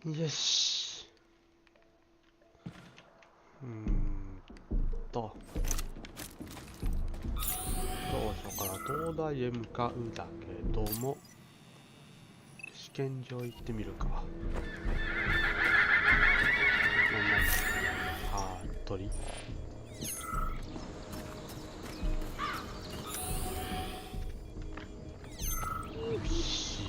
よし。どうしようかな。東大へ向かうだけども、試験場行ってみるか。鳥。よし。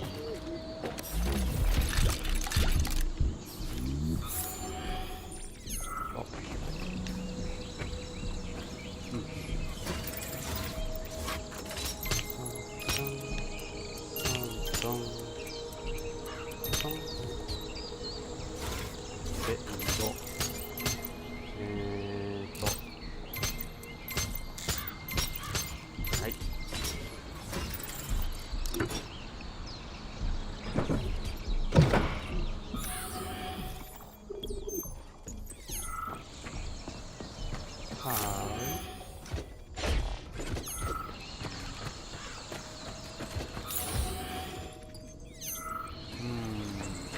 はい。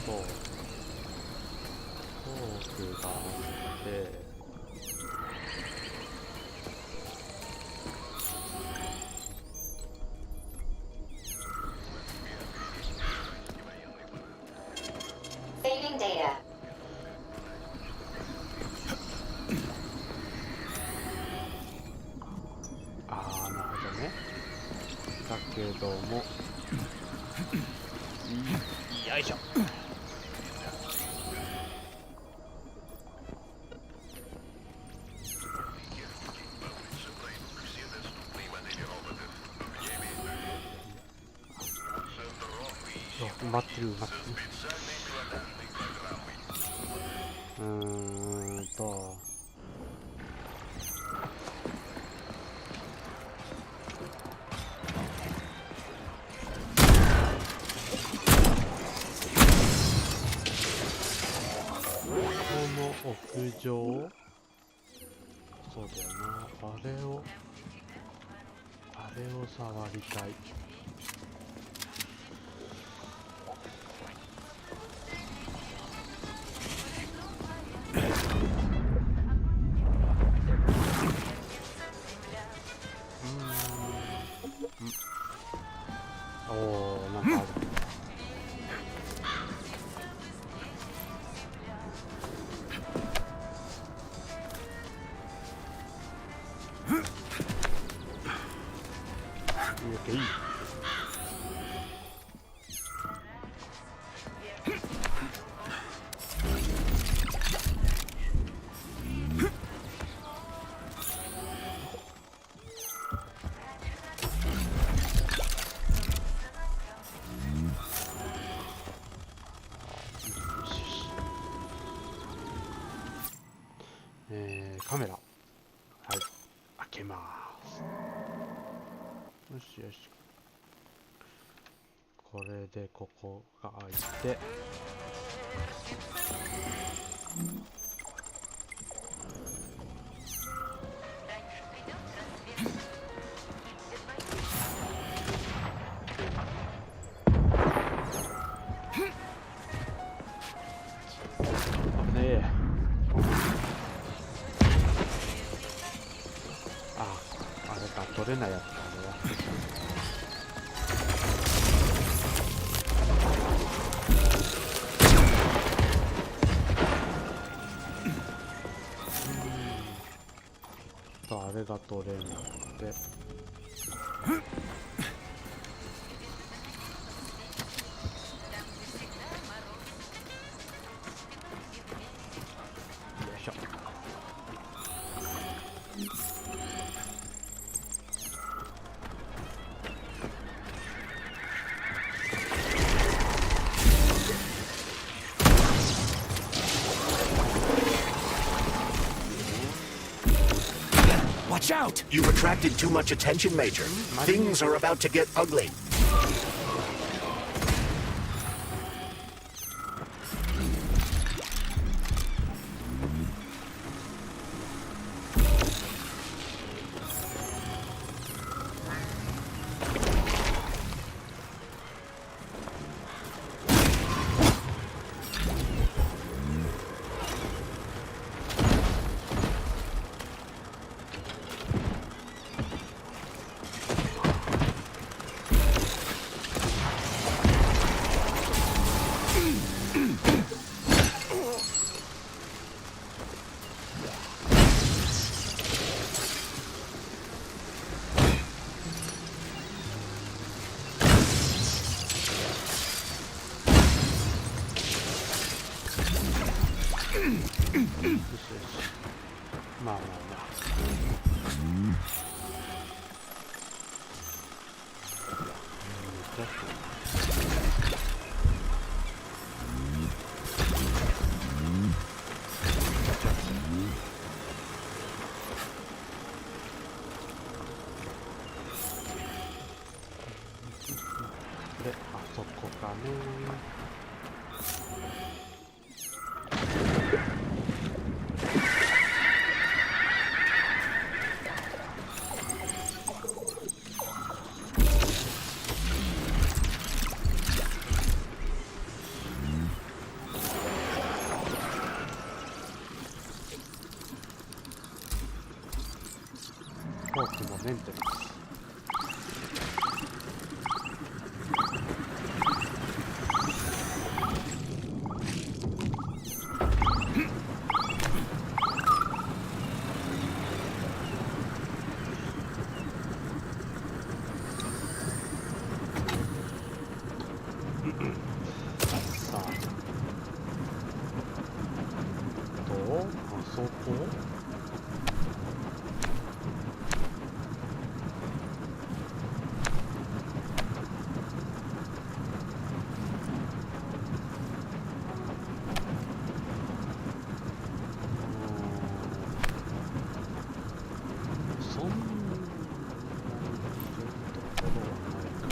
フォークがあって、Saving data. なるほどね。だけども、よいしょ。埋まってる。この屋上、そうだよな。あれを触りたい。なんかある。いい。カメラ、はい、開けます。よしよし。これでここが開いて、あれか、取れないやつか、あれは。とあれが取れなくて、よいしょ。Watch out! You've attracted too much attention, Major. Things are about to get ugly.まあまあまあ。で、あそこかね。フォークのメンテナンス。さあ、あそこそんなにところはないか。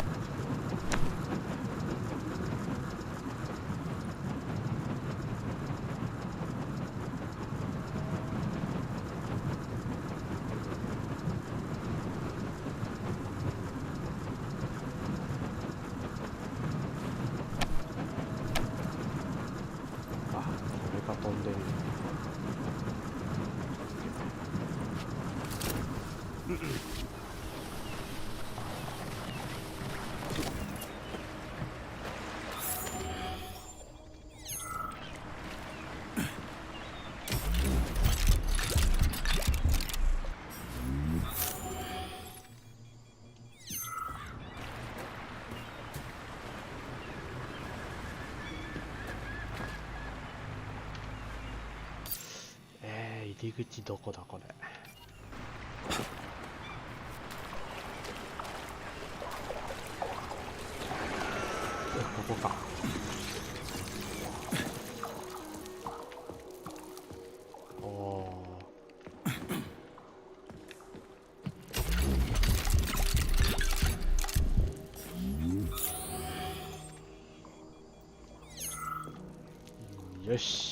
あ、これが飛んでる。入り口どこだこれ。ここか。おお。よし。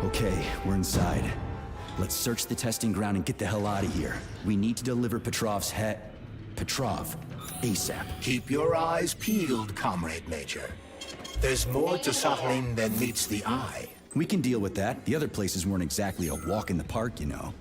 Okay, we're inside. Let's search the testing ground and get the hell out of here. We need to deliver Petrov's Petrov, ASAP. Keep your eyes peeled, Comrade Major. There's more to Sakhalin than meets the eye. We can deal with that. The other places weren't exactly a walk in the park, you know.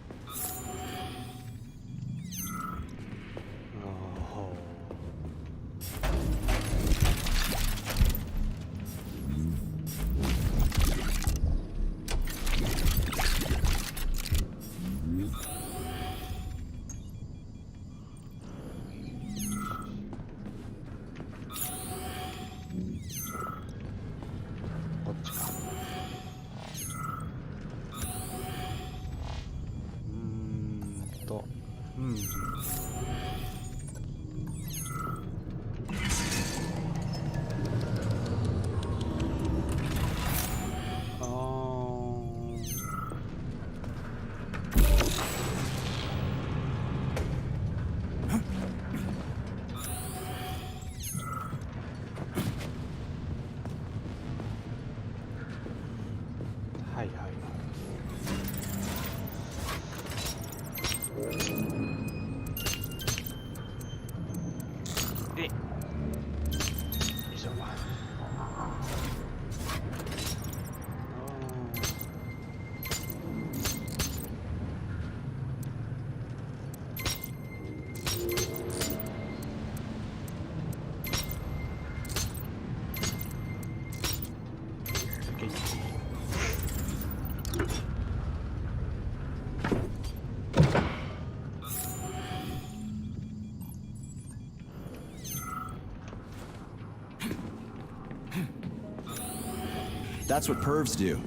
はいはいはい。で、よいしょ。That's what pervs do.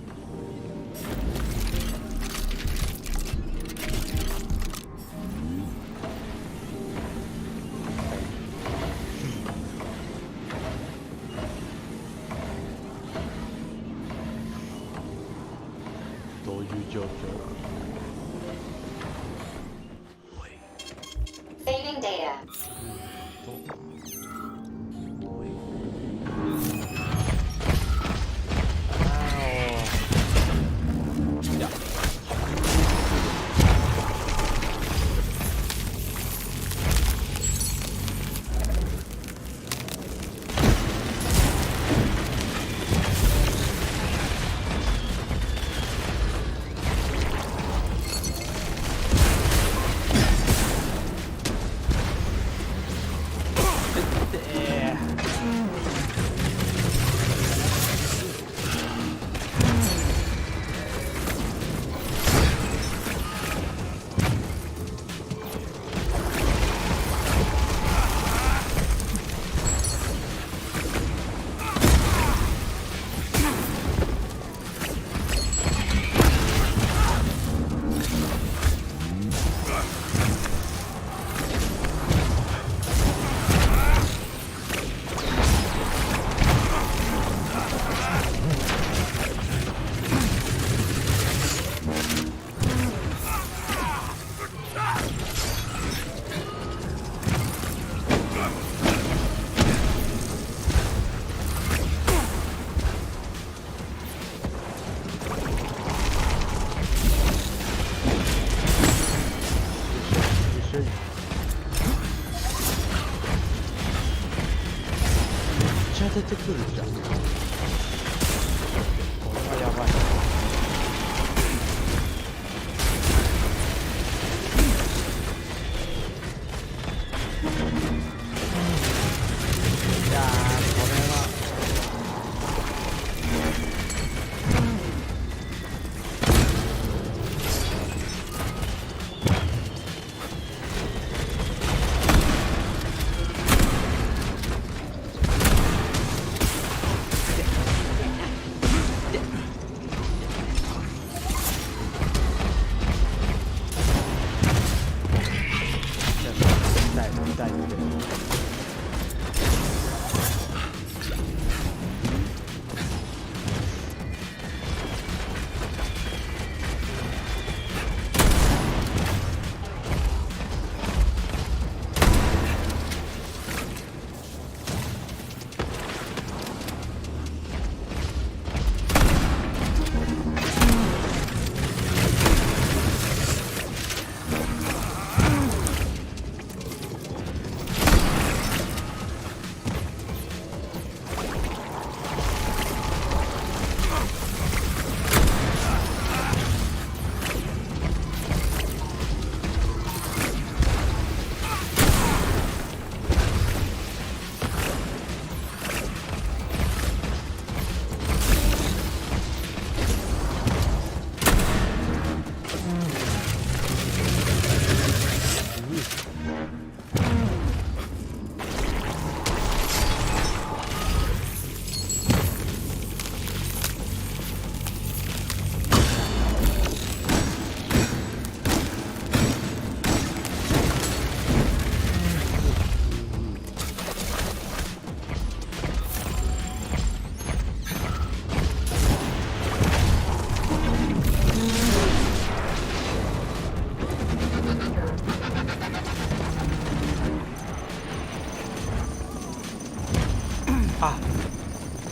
Saving data.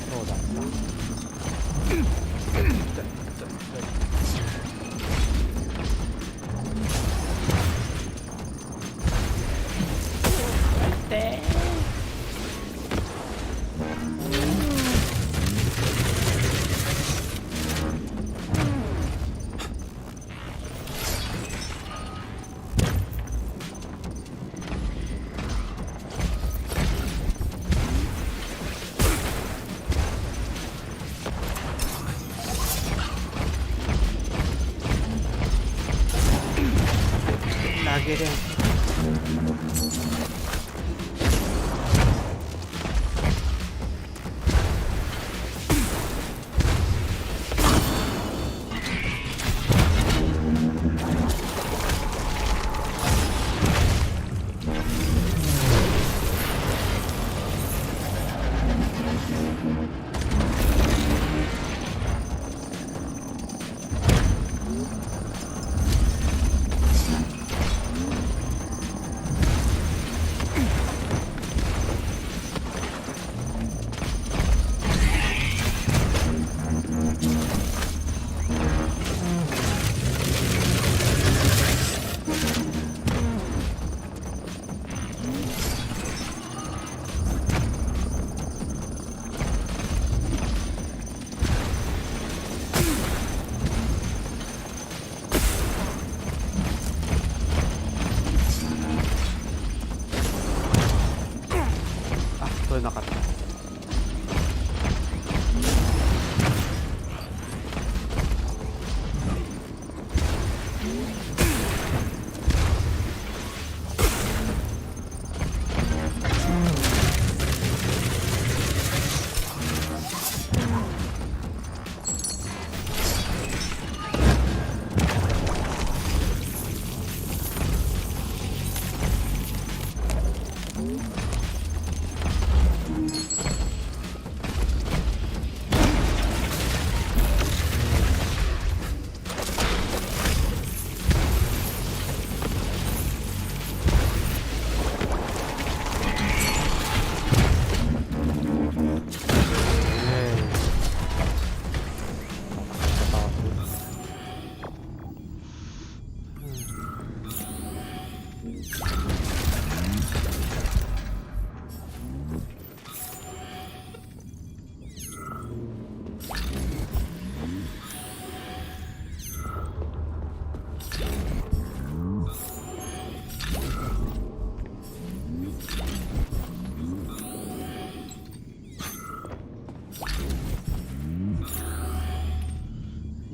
そうだった。投げれん。取れなかった。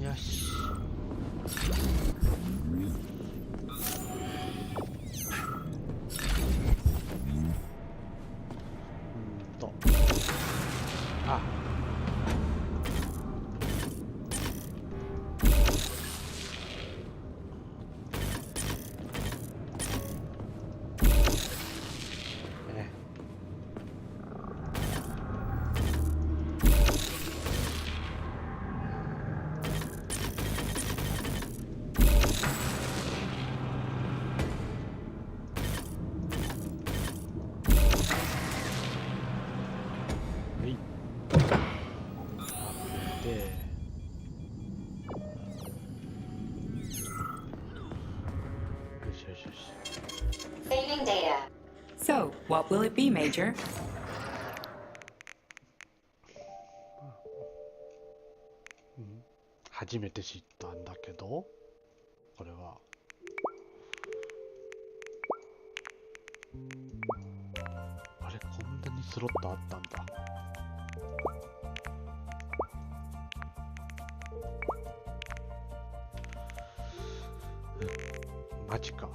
よし。あ。Saving data. So, what will it be, Major? 初めて知ったんだけど、これは。あれ、こんなにスロットあったんだ。マジか。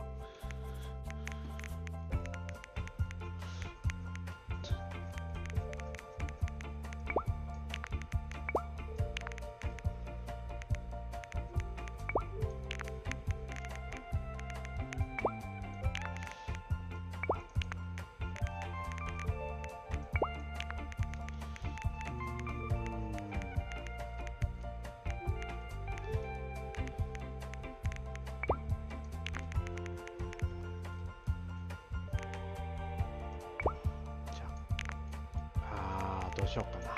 どうしようかな。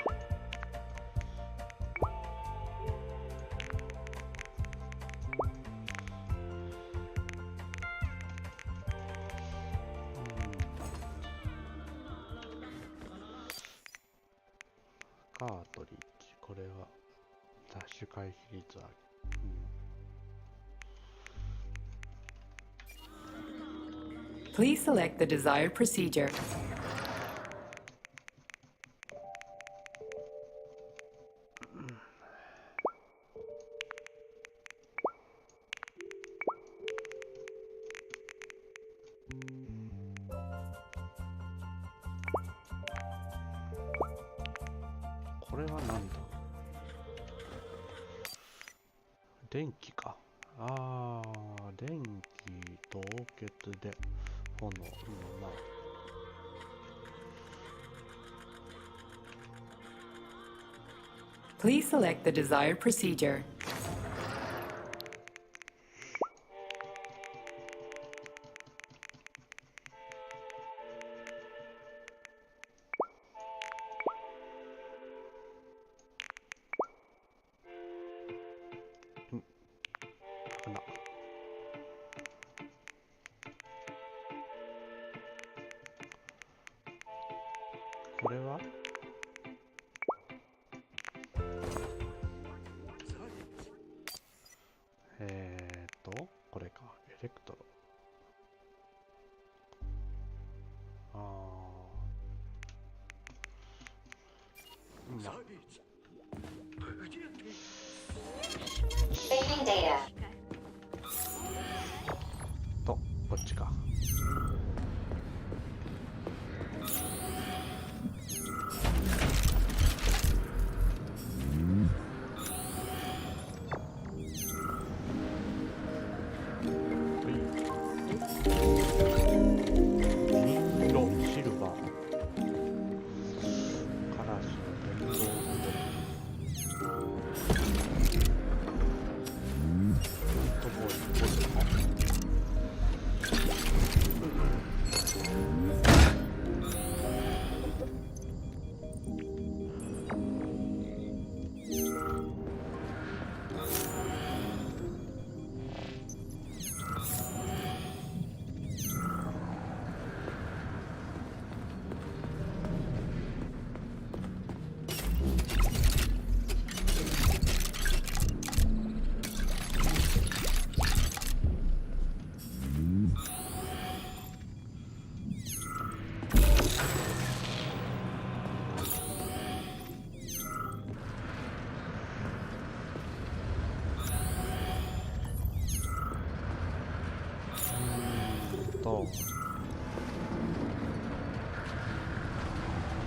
カートリッジ、これはダッシュ回避率上げ、Please select the desired procedure. これはなんだ。電気か。ああ、電気凍結で炎のな。Please select the desired procedure. 危な。これはこれか。エレクトロ。ああ。Saving data. と、こっちか。と、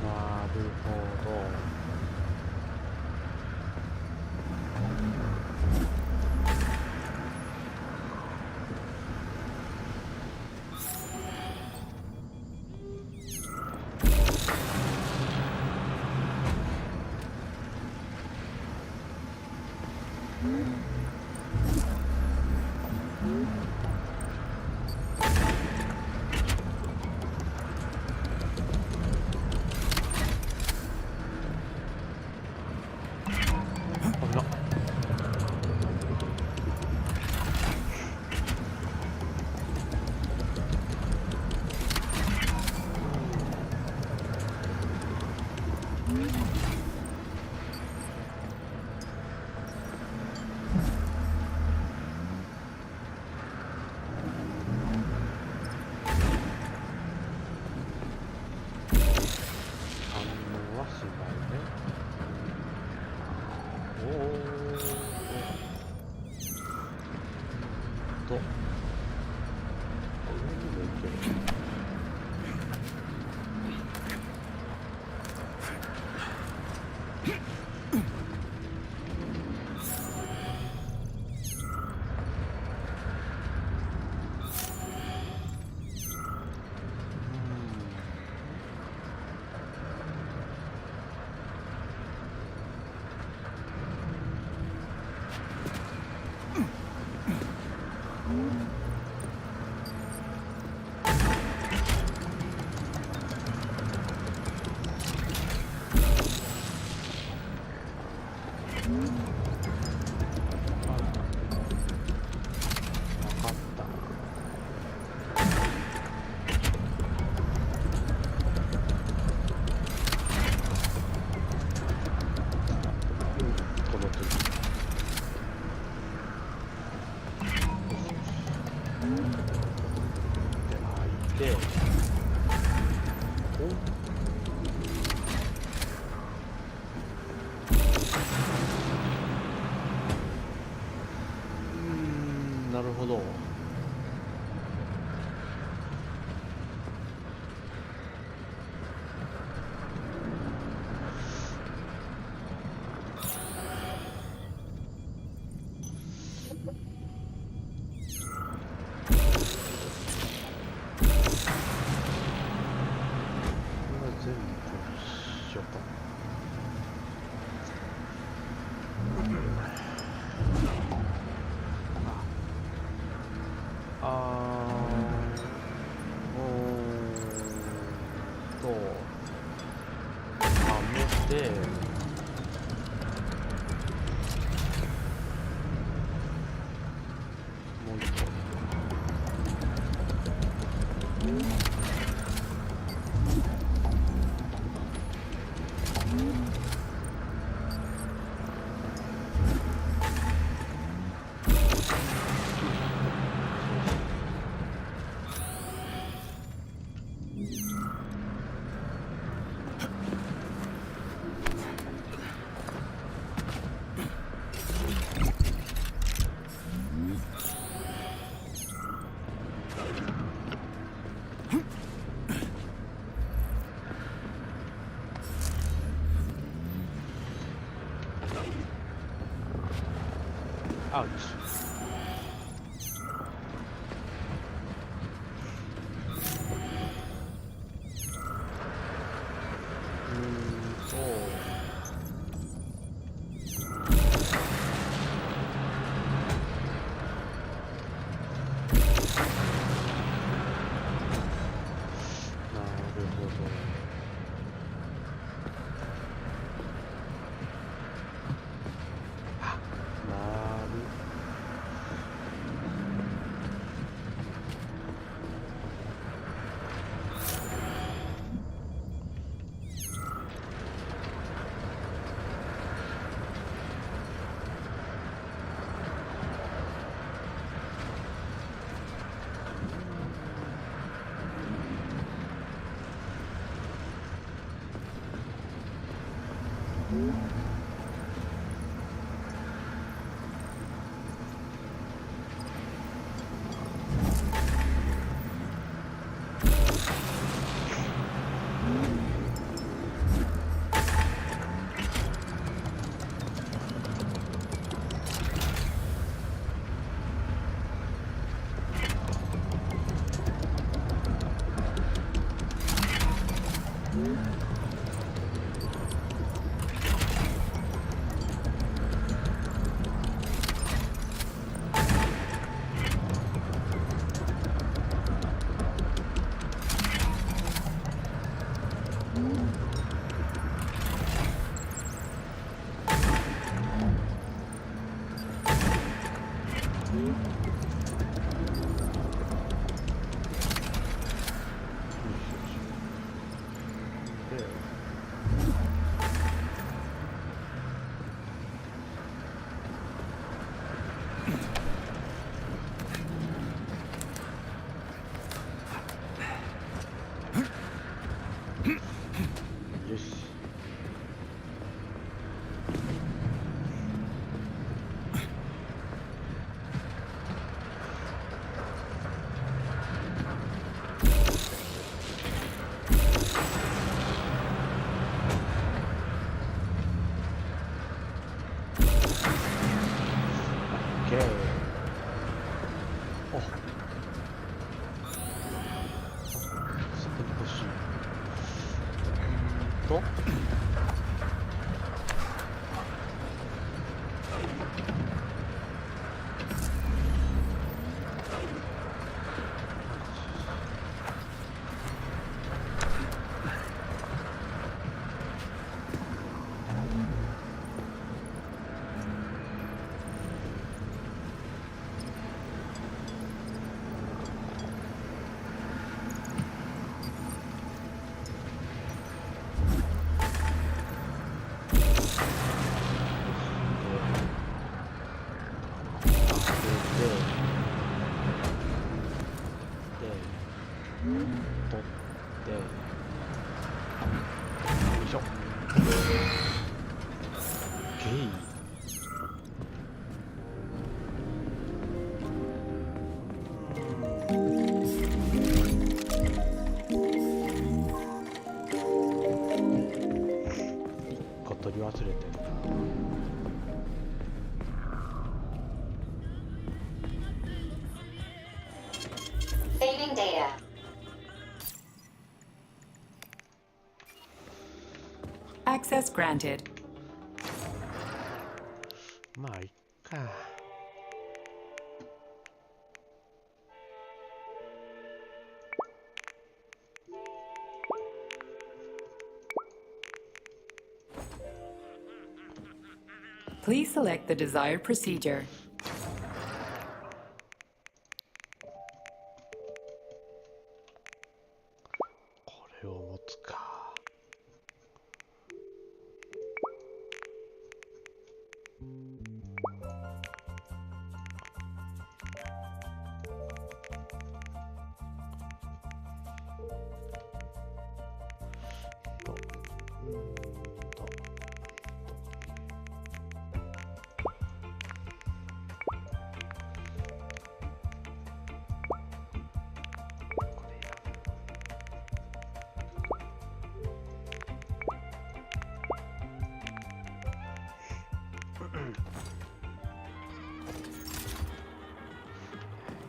なるほど。危な。反応はしないね。おーと、上にも行ける。わかった。るほど。全部一緒と。はめて、もう一個。アウチ。なるほど。あ、よし。オッケー。お、そこに欲しい。と取ってよいしょ。ゲイ。取り忘れてるな。Saving data. アクセス granted. まあいっか。Please select the desired procedure. これを持つか。と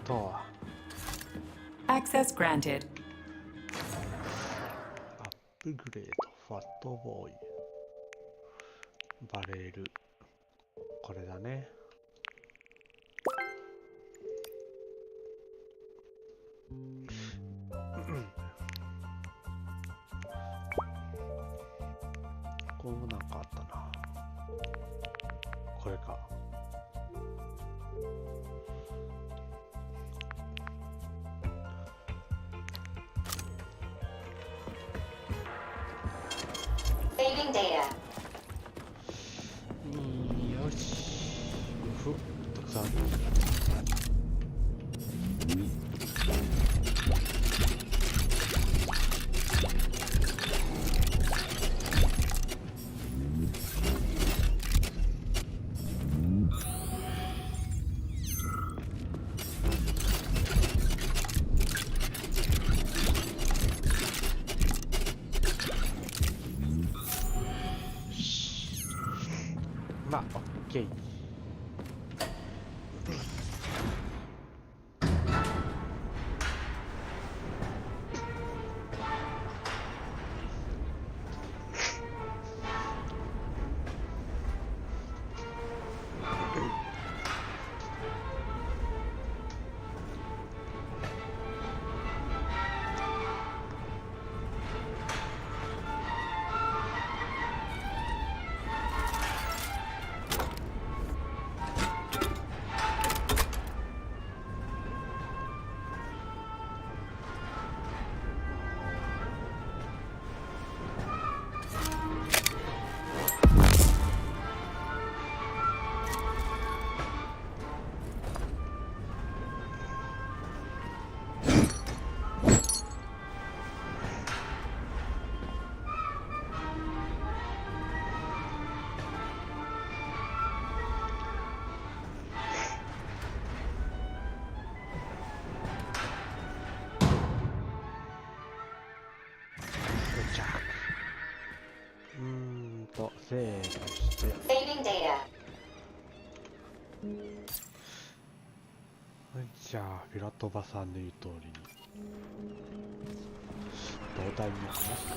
と Access granted. アップグレード、ファットボーイ、バレル、これだね。こうなんかあったな。これか。Saving data. よし。たくさんある。まあ、オッケー。セーブして、 Saving data. じゃあフィラトバさんの言う通りに東大に行きますか。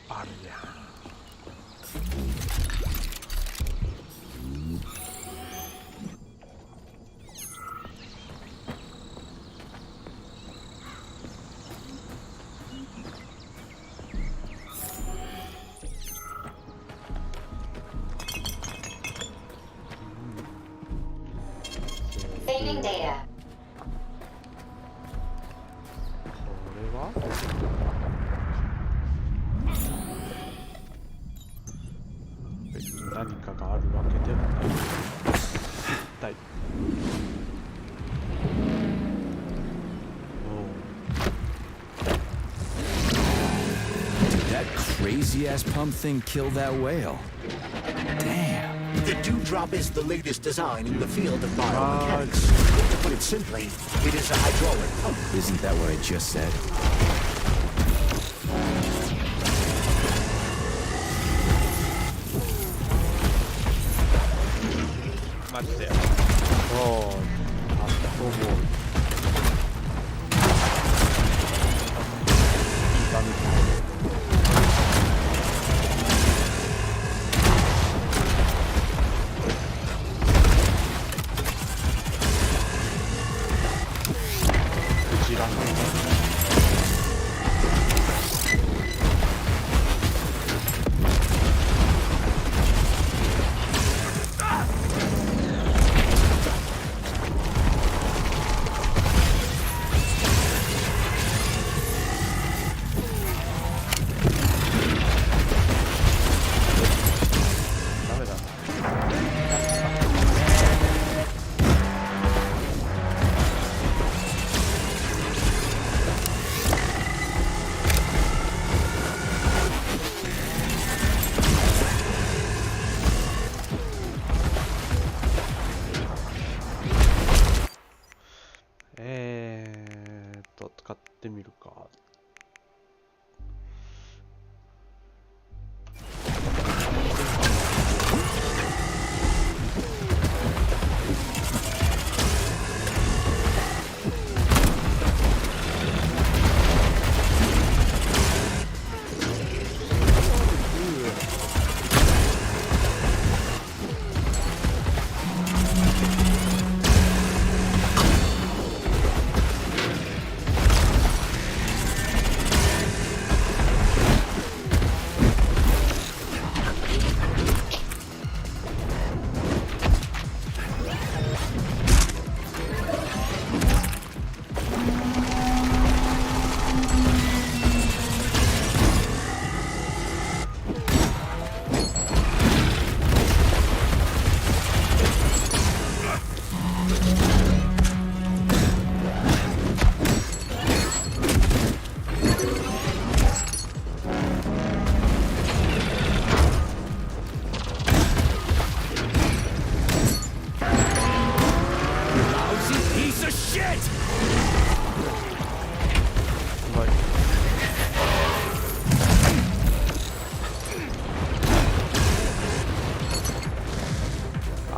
あるやん。Saving data. これは別に何かがあるわけではない。一体That crazy ass pump thing killed that whale. Damn. The dewdrop is the latest design in the field of biomechanics. To put it simply, it is a hydraulic pump. Isn't that what I just said? マジで。おー、あったと思う。痛みたい。クジラのダメだな。使ってみるか。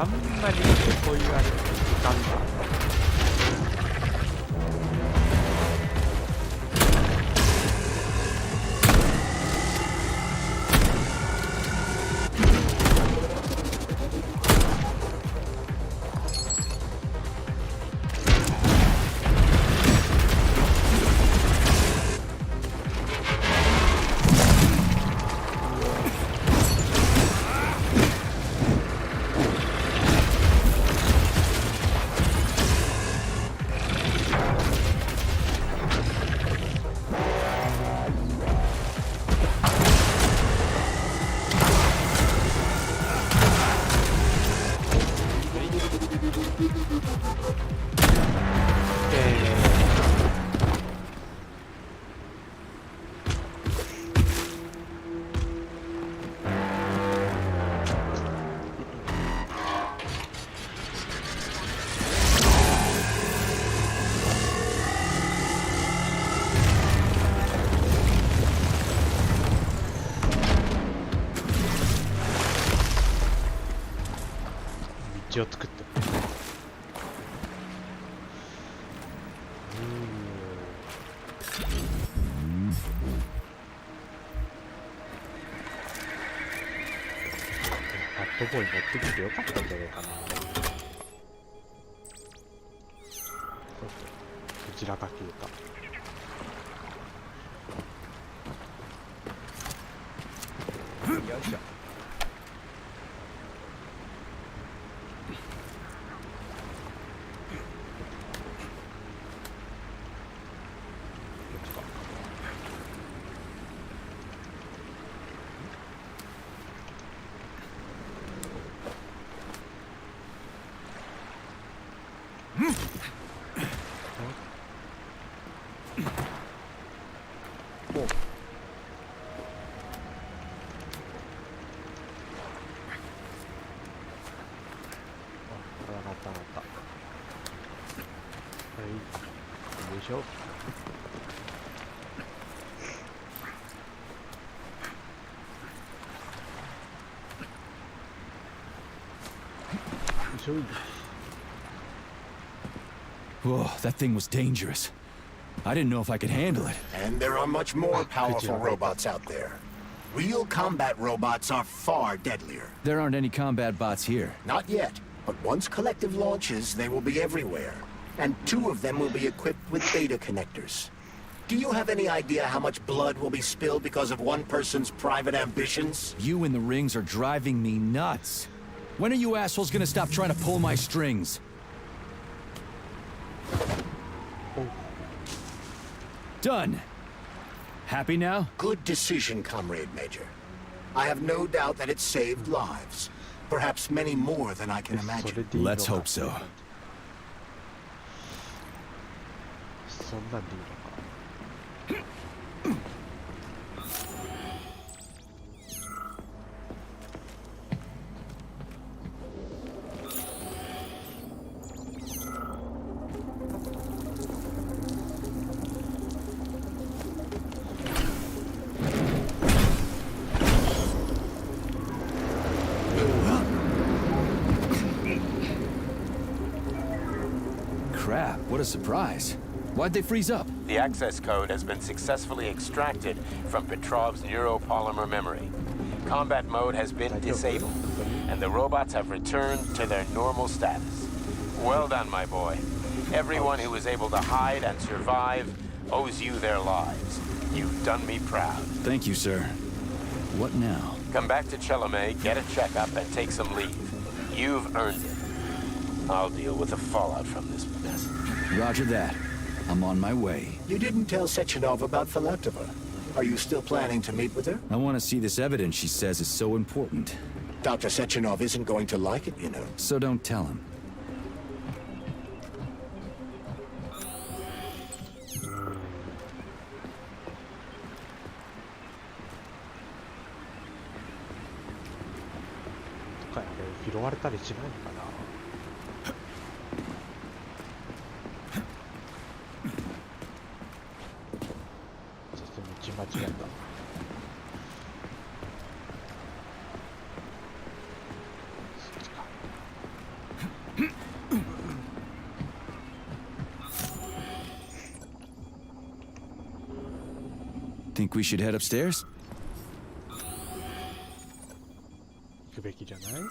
あんまりこういうあれ時間が道を作ってパッドボーイ持ってきてよかったんじゃないかな。こちらが消えた。よいしょ。お、あ、上がった上がった。はい、よいしょ。Whoa, that thing was dangerous. I didn't know if I could handle it. And there are much more powerful robots out there. Real combat robots are far deadlier. There aren't any combat bots here. Not yet, but once Collective launches, they will be everywhere. And 2 of them will be equipped with data connectors. Do you have any idea how much blood will be spilled because of one person's private ambitions? You in the rings are driving me nuts. When are you assholes gonna stop trying to pull my strings? Done. Happy now? Good decision, Comrade Major. I have no doubt that it saved lives. Perhaps many more than I can imagine. Let's hope so. そんなんでいいのか。Crap, what a surprise. Why'd they freeze up? The access code has been successfully extracted from Petrov's neuropolymer memory. Combat mode has been disabled, and the robots have returned to their normal status. Well done, my boy. Everyone who was able to hide and survive owes you their lives. You've done me proud. Thank you, sir. What now? Come back to Chelome, get a checkup, and take some leave. You've earned it. I'll deal with the fallout from this mess. Roger that. I'm on my way. You didn't tell Sechenov about Filatova. Are you still planning to meet with her? I want to see this evidence she says is so important. Dr. Sechenov isn't going to like it, you know. So don't tell him. 拾われたりしないのかな。そして道間違えた。そっちか。Think we should head upstairs? 行くべきじゃない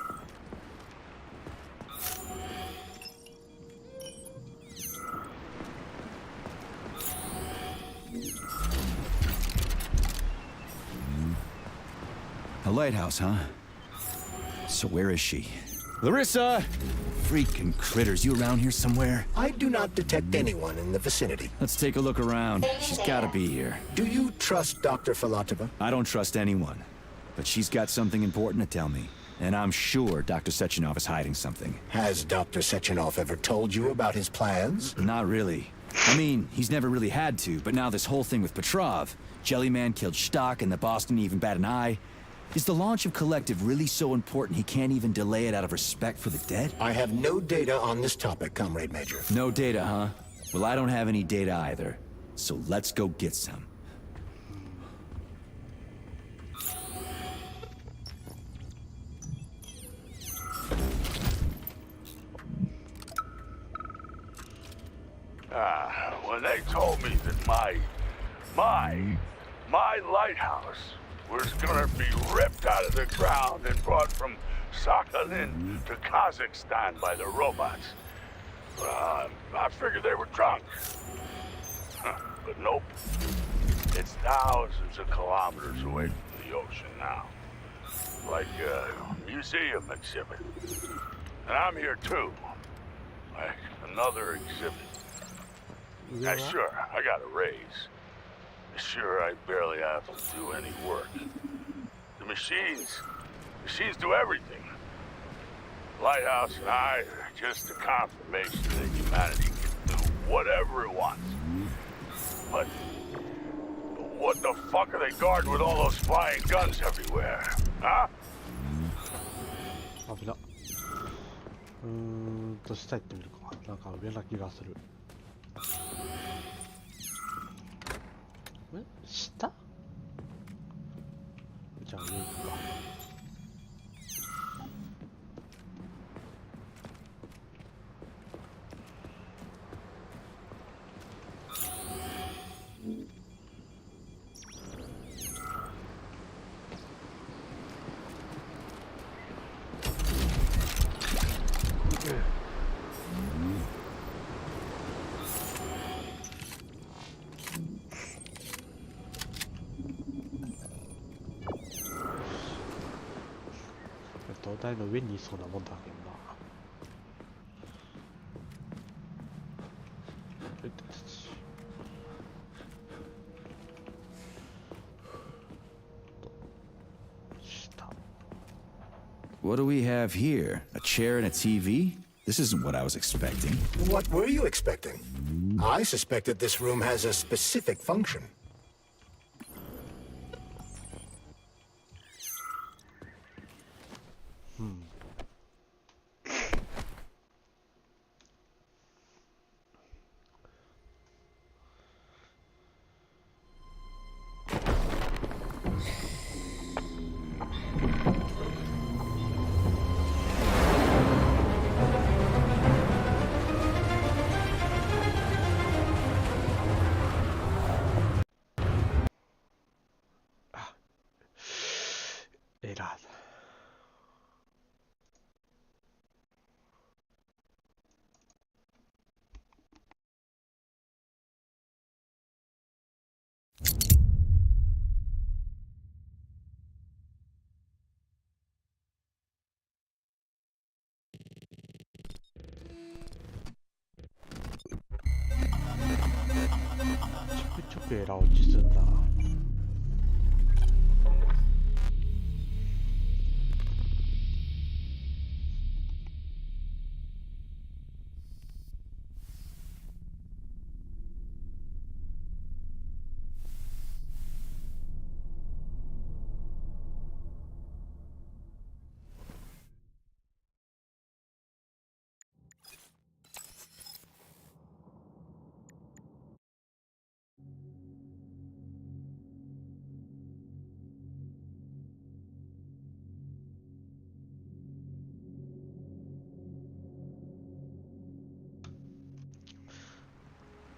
？A lighthouse, huh? So where is she? Larissa! Freaking critters, you around here somewhere? I do not detect anyone in the vicinity. Let's take a look around. She's gotta be here. Do you trust Dr. Filatova? I don't trust anyone. But she's got something important to tell me. And I'm sure Dr. Sechenov is hiding something. Has Dr. Sechenov ever told you about his plans? Not really. I mean, he's never really had to, but now this whole thing with Petrov, Jellyman killed Stock and the boss didn't even bat an eye. Is the launch of Collective really so important he can't even delay it out of respect for the dead? I have no data on this topic, Comrade Major. No data, huh? Well, I don't have any data either. So let's go get some. When they told me that my lighthouse was gonna be ripped out of the ground and brought from Sakhalin to Kazakhstan by the robots, I figured they were drunk. But nope. It's thousands of kilometers away from the ocean now. Like a museum exhibit. And I'm here too. Like another exhibit. Yeah. Sure, I got a raise. Sure, I barely have to do any work. The machines do everything. Lighthouse and I just a confirmation that humanity can do whatever it wants. But what the fuck are they guarding with all those flying guns everywhere? Huh? 危な。下行ってみるか。なんか上な気がする。下？じゃあ上行くか。灯台の上にいそうなもんだけどな。下。 What do we have here? A chair and a TV? This isn't what I was expecting. What were you expecting? I suspected this room has a specific function.ちょくエラー落ちすんな。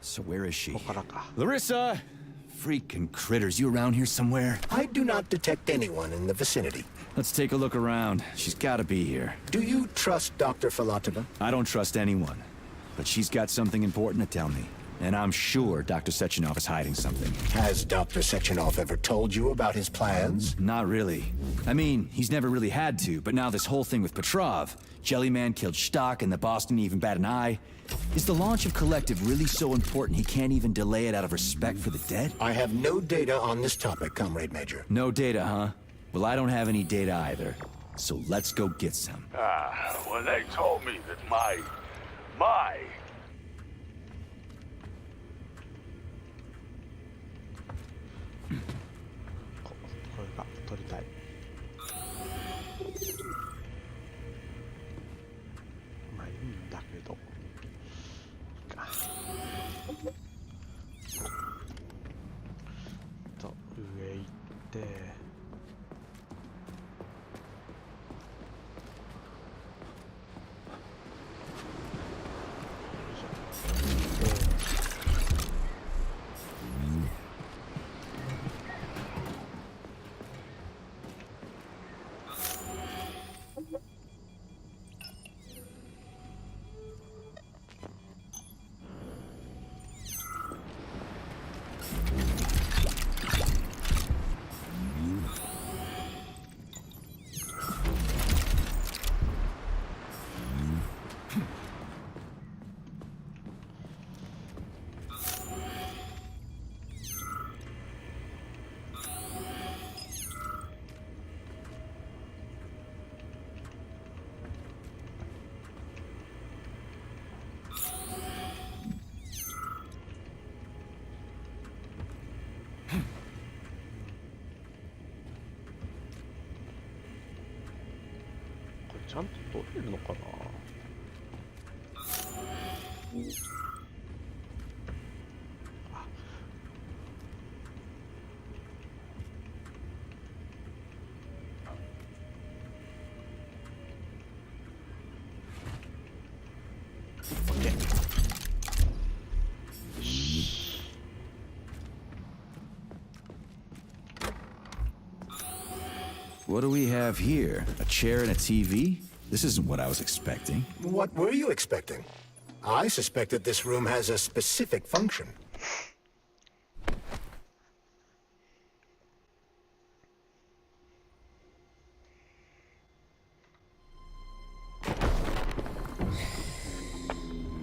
So where is she? ここからか。 Larissa! Freaking critters, you around here somewhere? I do not detect anyone in the vicinity. Let's take a look around. She's gotta be here. Do you trust Dr. Filatova? I don't trust anyone. But she's got something important to tell me. And I'm sure Dr. Sechenov is hiding something. Has Dr. Sechenov ever told you about his plans? Not really. I mean, he's never really had to, but now this whole thing with Petrov, Jellyman killed Stock and the boss didn't even bat an eye. Is the launch of Collective really so important he can't even delay it out of respect for the dead? I have no data on this topic, Comrade Major. No data, huh? Well, I don't have any data either. So let's go get some. When they told me that my これが取りたい。まあいいんだけど。と上行って。ゃんと取れるのかな。What do we have here? A chair and a TV? This isn't what I was expecting. What were you expecting? I suspected this room has a specific function.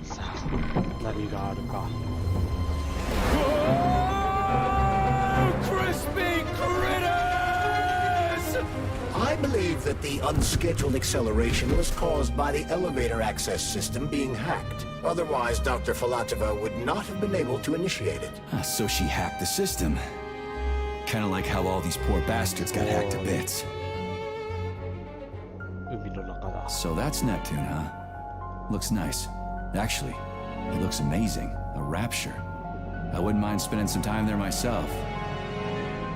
Saあ、何があるか。I believe that the unscheduled acceleration was caused by the elevator access system being hacked. Otherwise, Dr. Filatova would not have been able to initiate it. So she hacked the system. Kinda like how all these poor bastards got hacked to bits. 海の中だ。 So that's Neptune, huh? Looks nice. Actually, it looks amazing. A rapture. I wouldn't mind spending some time there myself.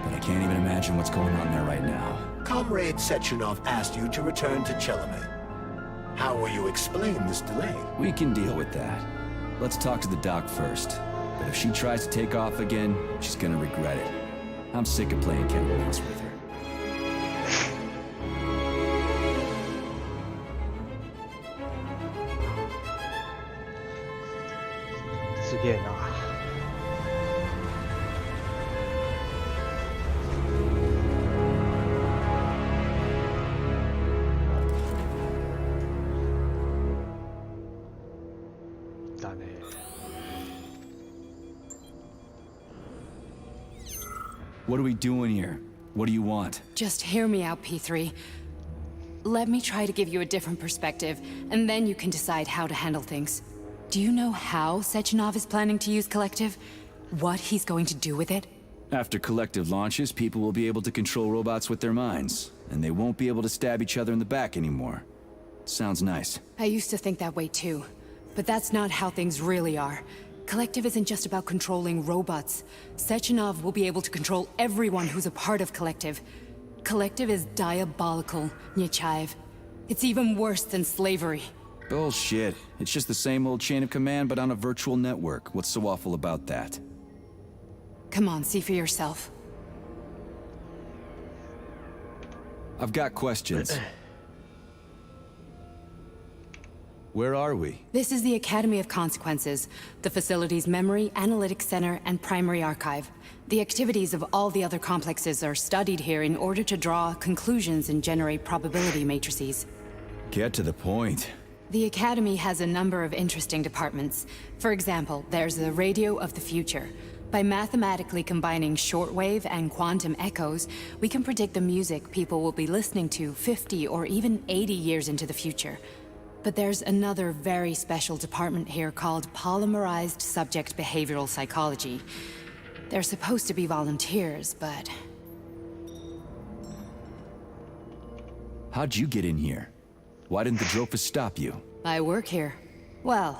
But I can't even imagine what's going on there right now. Comrade Sechenov asked you to return to Chelome. How will you explain this delay? We can deal with that. Let's talk to the doc first. But if she tries to take off again, she's gonna regret it. I'm sick of playing cat and mouse with her. すげえな。だね。What are we doing here? What do you want? Just hear me out, P3. Let me try to give you a different perspective, and then you can decide how to handle things. Do you know how Sechenov is planning to use Collective? What he's going to do with it? After Collective launches, people will be able to control robots with their minds, and they won't be able to stab each other in the back anymore. Sounds nice. I used to think that way too, but that's not how things really are. Collective isn't just about controlling robots. Sechenov will be able to control everyone who's a part of Collective. Collective is diabolical, Nechayev. It's even worse than slavery. Bullshit. It's just the same old chain of command, but on a virtual network. What's so awful about that? Come on, see for yourself. I've got questions. Where are we? This is the Academy of Consequences, the facility's memory, analytics center, and primary archive. The activities of all the other complexes are studied here in order to draw conclusions and generate probability matrices. Get to the point. The Academy has a number of interesting departments. For example, there's the Radio of the Future. By mathematically combining shortwave and quantum echoes, we can predict the music people will be listening to 50 or even 80 years into the future. But there's another very special department here called Polymerized Subject Behavioral Psychology. They're supposed to be volunteers, but... How'd you get in here? Why didn't the Drofus stop you? I work here. Well,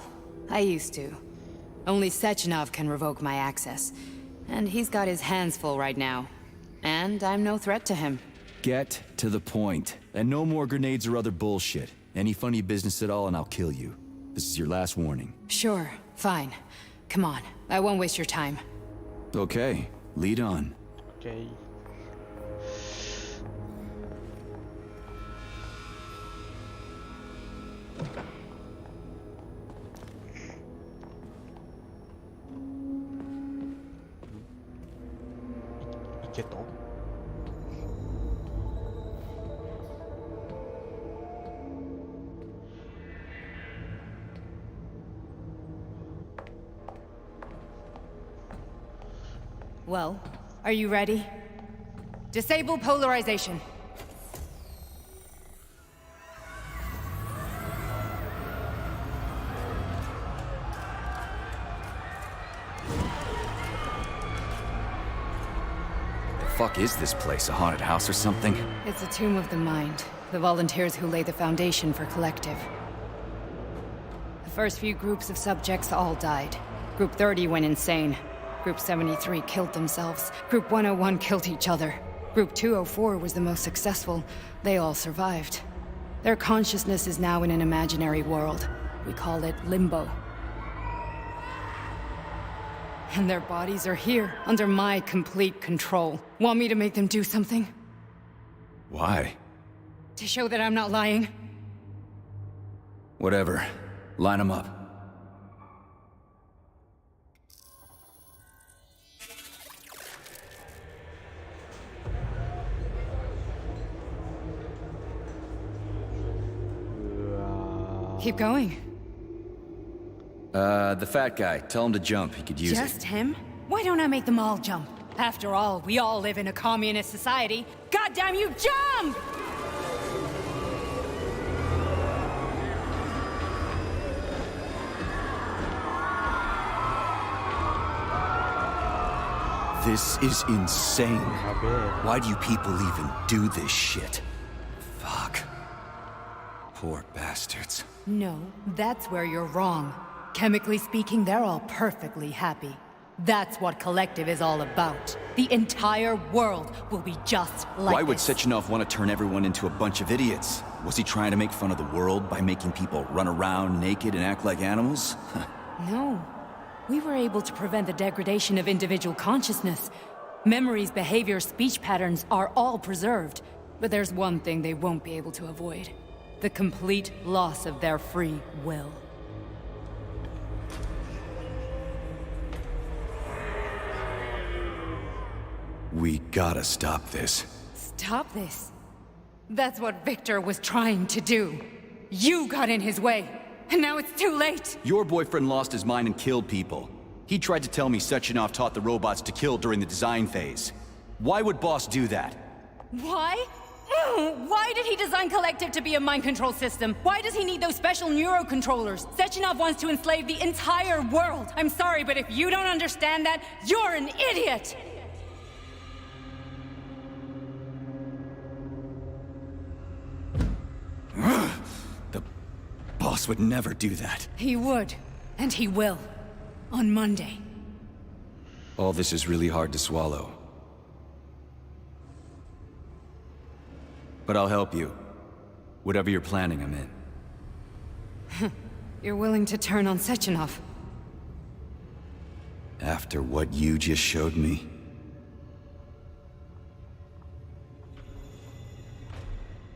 I used to. Only Sechenov can revoke my access. And he's got his hands full right now. And I'm no threat to him. Get to the point. And no more grenades or other bullshit. Any funny business at all and I'll kill you. This is your last warning. Sure, fine. Come on, I won't waste your time. Okay, lead on. Okay. Iketo? Well, are you ready? Disable polarization. The fuck is this place? A haunted house or something? It's a tomb of the mind. the volunteers who lay the foundation for Collective. The first few groups of subjects all died. Group 30 went insane. Group 73 killed themselves. Group 101 killed each other. Group 204 was the most successful. They all survived. Their consciousness is now in an imaginary world. We call it Limbo. And their bodies are here, under my complete control. Want me to make them do something? Why? To show that I'm not lying? Whatever. Line them up. Keep going. The fat guy. Tell him to jump. He could use it. Just him? Why don't I make them all jump? After all, we all live in a communist society. Goddamn you, jump! This is insane. I bet. Why do you people even do this shit? Fuck. Poor bastards. No, that's where you're wrong. Chemically speaking, they're all perfectly happy. That's what Collective is all about. The entire world will be just like Why would this. Sechenov want to turn everyone into a bunch of idiots? Was he trying to make fun of the world by making people run around naked and act like animals? No. We were able to prevent the degradation of individual consciousness. Memories, behavior, speech patterns are all preserved. But there's one thing they won't be able to avoid. The complete loss of their free will. We gotta stop this. Stop this. That's what Victor was trying to do. You got in his way, and now it's too late. Your boyfriend lost his mind and killed people. He tried to tell me Sechenov taught the robots to kill during the design phase. Why would Boss do that? Why? Why did he design Collective to be a mind control system? Why does he need those special neurocontrollers? Sechenov wants to enslave the entire world. I'm sorry, but if you don't understand that, you're an idiot! The Boss would never do that. He would, and he will. On Monday. All this is really hard to swallow. But I'll help you. Whatever you're planning, I'm in. You're willing to turn on Sechenov? After what you just showed me?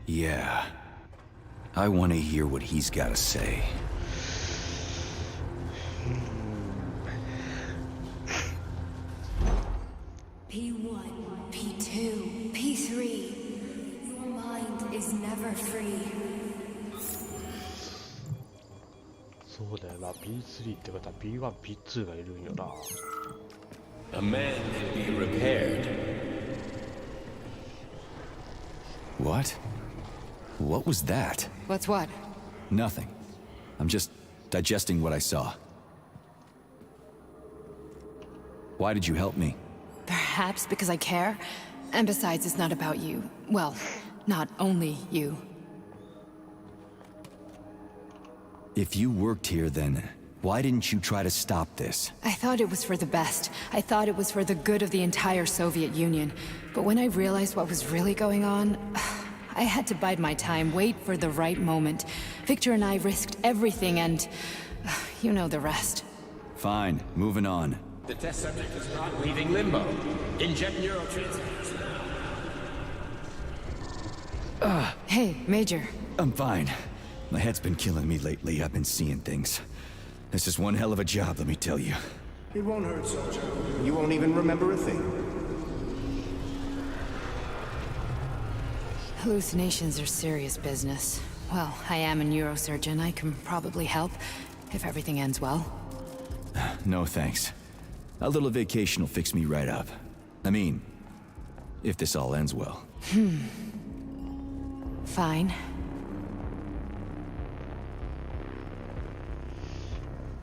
Yeah. I want to hear what he's got to say. P1, P2, P3. Your mind is never free. そうだよな、P3 ってことは P1、P2 がいるんよな。A man can be repaired. What? What was that? What's what? Nothing. I'm just digesting what I saw. Why did you help me? Perhaps because I care? And besides, it's not about you. Well, not only you. If you worked here, then why didn't you try to stop this? I thought it was for the best. I thought it was for the good of the entire Soviet Union. But when I realized what was really going on, I had to bide my time, wait for the right moment. Victor and I risked everything and... you know the rest. Fine, moving on. The test subject is not leaving limbo. Inject neurotransmitters now. Hey, Major. I'm fine. My head's been killing me lately. I've been seeing things. This is one hell of a job, let me tell you. It won't hurt, soldier. You won't even remember a thing. Hallucinations are serious business. Well, I am a neurosurgeon. I can probably help, if everything ends well. No thanks. A little vacation will fix me right up. I mean, if this all ends well. Fine.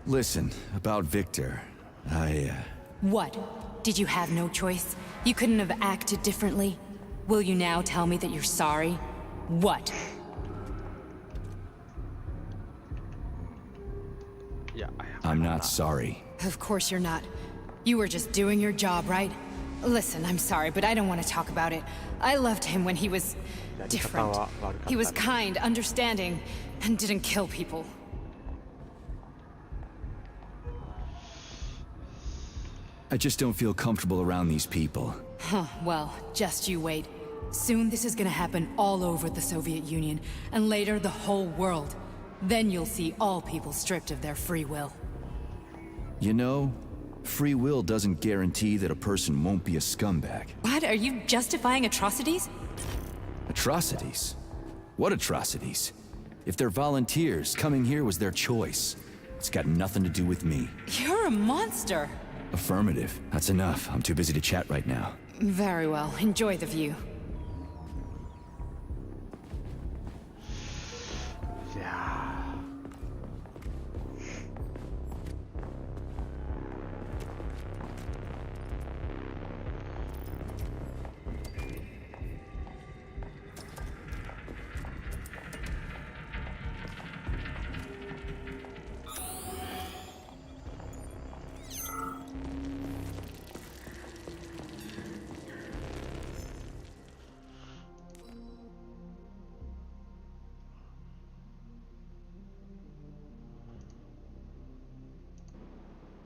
Listen, about Victor, What? Did you have no choice? You couldn't have acted differently? Will you now tell me that you're sorry? What? いや、 I'm not sorry. Of course you're not. You were just doing your job, right? Listen, I'm sorry, but I don't want to talk about it. I loved him when he was different. He was kind, understanding, and didn't kill people. I just don't feel comfortable around these people. Huh, well, just you wait. Soon this is gonna happen all over the Soviet Union, and later the whole world. Then you'll see all people stripped of their free will. You know, free will doesn't guarantee that a person won't be a scumbag. What? Are you justifying atrocities? Atrocities? What atrocities? If they're volunteers, coming here was their choice. It's got nothing to do with me. You're a monster. Affirmative. That's enough. I'm too busy to chat right now. Very well. Enjoy the view. いや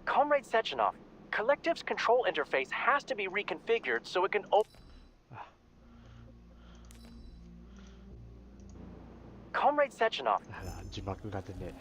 Comrade Sechenov, Collective's control interface has to be reconfigured so it can open... Comrade Sechenov, 字幕が出ね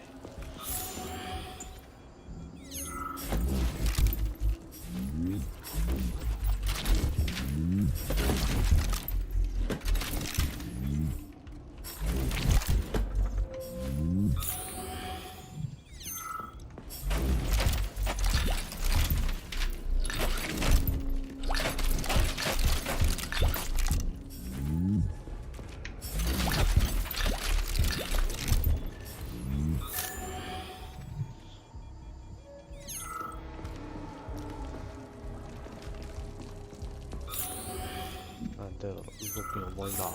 なんで動くの重いな。こ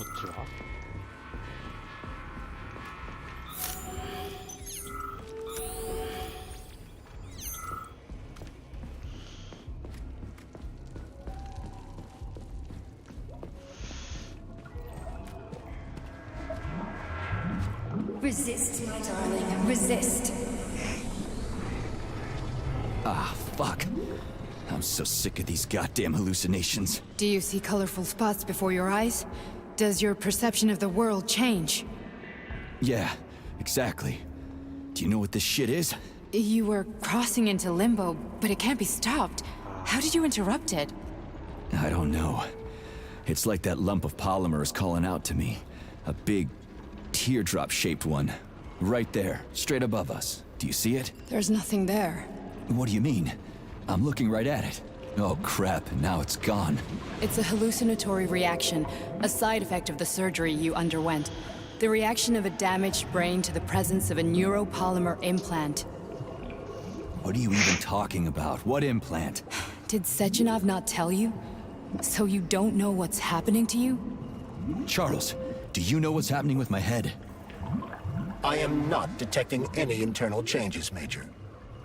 っちはResist, my darling. Resist. Ah, fuck. I'm so sick of these goddamn hallucinations. Do you see colorful spots before your eyes? Does your perception of the world change? Yeah, exactly. Do you know what this shit is? You were crossing into limbo, but it can't be stopped. How did you interrupt it? I don't know. It's like that lump of polymer is calling out to me. A big, teardrop-shaped one. Right there, straight above us. Do you see it? There's nothing there. What do you mean? I'm looking right at it. Oh crap, now it's gone. It's a hallucinatory reaction, a side effect of the surgery you underwent. The reaction of a damaged brain to the presence of a neuropolymer implant. What are you even talking about? What implant? Did Sechenov not tell you? So you don't know what's happening to you? Charles, do you know what's happening with my head? I am not detecting any internal changes, Major.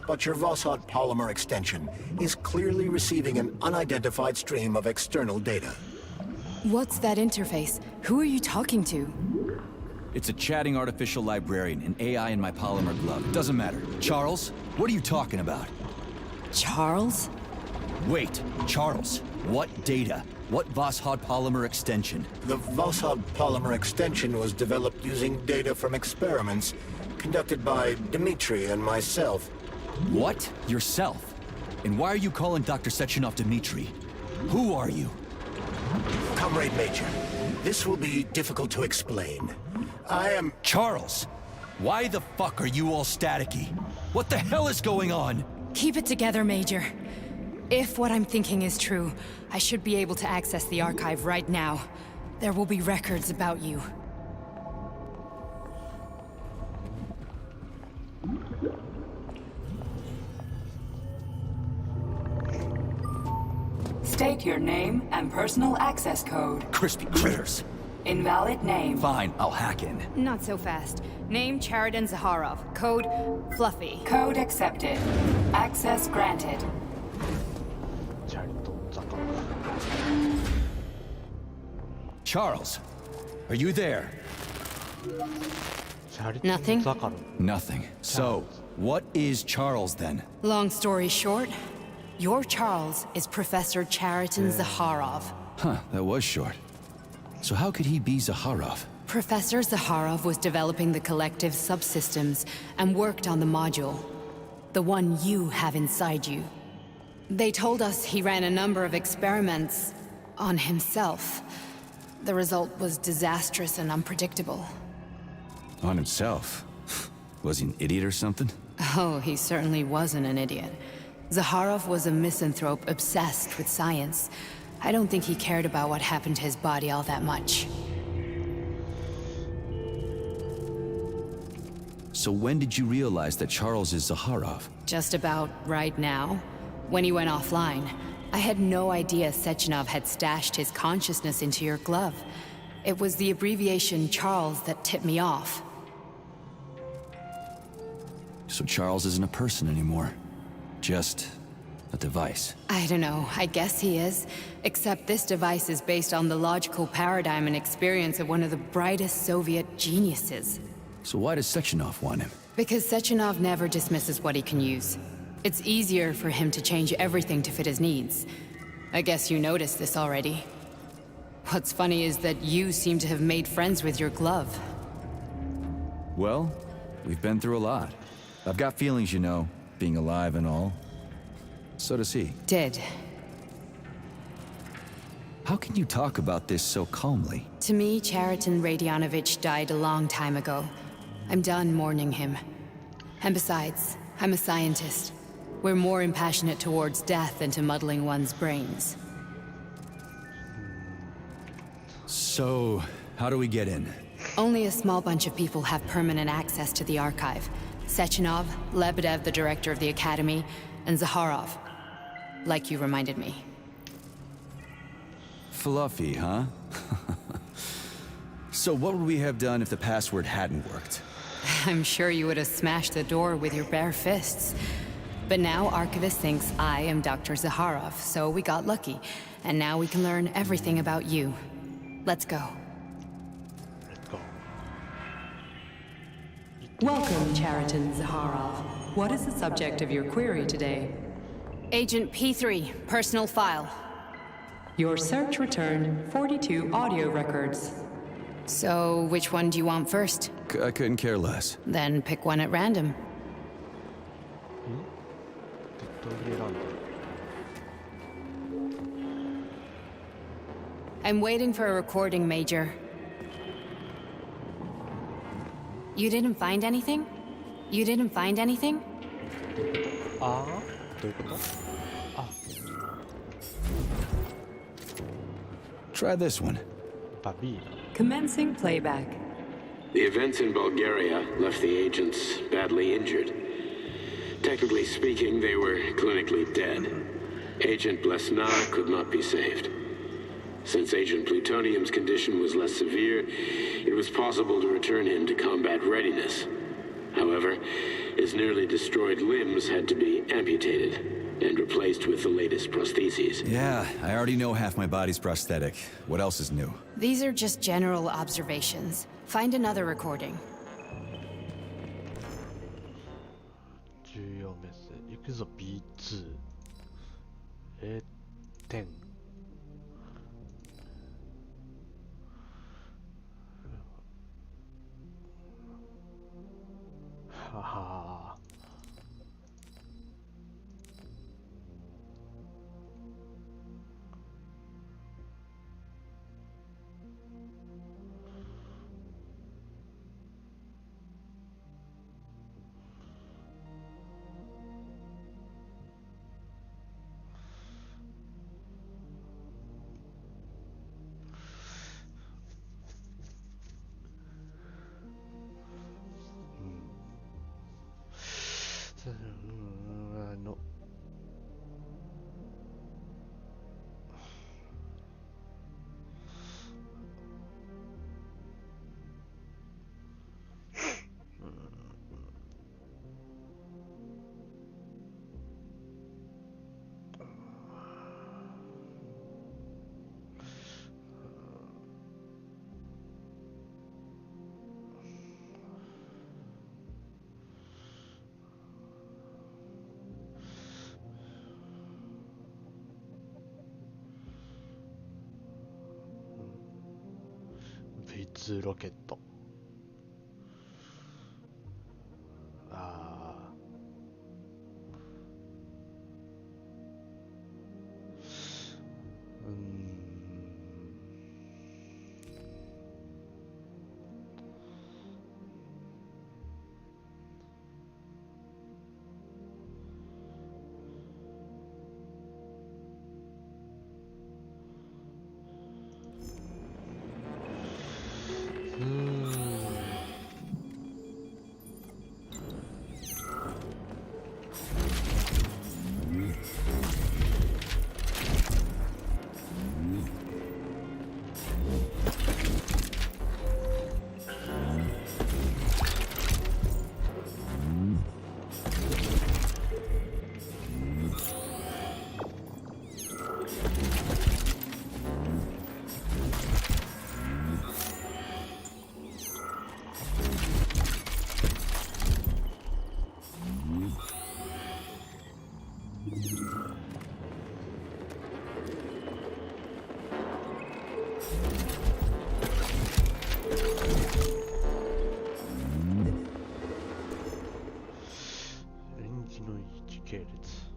But your Voskhod polymer extension is clearly receiving an unidentified stream of external data. What's that interface? Who are you talking to? It's a chatting artificial librarian, an AI in my polymer glove. It doesn't matter. Charles, what are you talking about? Charles? Wait, Charles, what data? What Voskhod polymer extension? The Voskhod polymer extension was developed using data from experiments conducted by Dmitri and myself. What? Yourself? And why are you calling Dr. Sechenov Dmitri? Who are you? Comrade Major, this will be difficult to explain. I am... Charles! Why the fuck are you all staticky? What the hell is going on? Keep it together, Major. If what I'm thinking is true, I should be able to access the archive right now. There will be records about you. Indicate your name and personal access code. Crispy critters. Invalid name. Fine, I'll hack in. Not so fast. Name Chariton Zaharov. Code Fluffy. Code accepted. Access granted. チャリトザカ Charles, are you there? チャリト Nothing? ザカロ Nothing. So, what is Charles then? Long story short, your Charles is Professor Chariton Zaharov. Huh, that was short. So how could he be Zaharov? Professor Zaharov was developing the collective subsystems and worked on the module. The one you have inside you. They told us he ran a number of experiments on himself. The result was disastrous and unpredictable. On himself? Was he an idiot or something? Oh, he certainly wasn't an idiot. Zaharov was a misanthrope obsessed with science. I don't think he cared about what happened to his body all that much. So when did you realize that Charles is Zaharov? Just about right now. When he went offline. I had no idea Sechenov had stashed his consciousness into your glove. It was the abbreviation Charles that tipped me off. So Charles isn't a person anymore. Just a device. I don't know, I guess he is. Except this device is based on the logical paradigm and experience of one of the brightest Soviet geniuses. So why does Sechenov want him? Because Sechenov never dismisses what he can use. It's easier for him to change everything to fit his needs. I guess you noticed this already. What's funny is that you seem to have made friends with your glove. Well, we've been through a lot. I've got feelings, you know, being alive and all. So does he. Did. How can you talk about this so calmly? To me, Chariton Radionovich died a long time ago. I'm done mourning him. And besides, I'm a scientist. We're more impassionate towards death than to muddling one's brains. So, how do we get in? Only a small bunch of people have permanent access to the archive. Sechenov, Lebedev, the director of the Academy, and Zaharov. Like you reminded me. Fluffy, huh? So what would we have done if the password hadn't worked? I'm sure you would have smashed the door with your bare fists. But now Archivist thinks I am Dr. Zaharov, so we got lucky. And now we can learn everything about you. Let's go. Let's go. Welcome, Chariton Zaharov. What is the subject of your query today? Agent P3, personal file. Your search returned 42 audio records. So, which one do you want first? I couldn't care less. Then pick one at random. 適当に選んで I'm waiting for a recording, Major. You didn't find anything? You didn't find anything? ああどういうこと Try this one. バビーナ Commencing playback. The events in Bulgaria left the agents badly injured. Technically speaking, they were clinically dead. Agent Blesna could not be saved. Since Agent Plutonium's condition was less severe, it was possible to return him to combat readiness. However, his nearly destroyed limbs had to be amputated and replaced with the latest prostheses. Yeah, I already know half my body's prosthetic. What else is new? These are just general observations. Find another recording. 重要メッセージ行くぞ B2 10はは2ロケット。ああ。系列。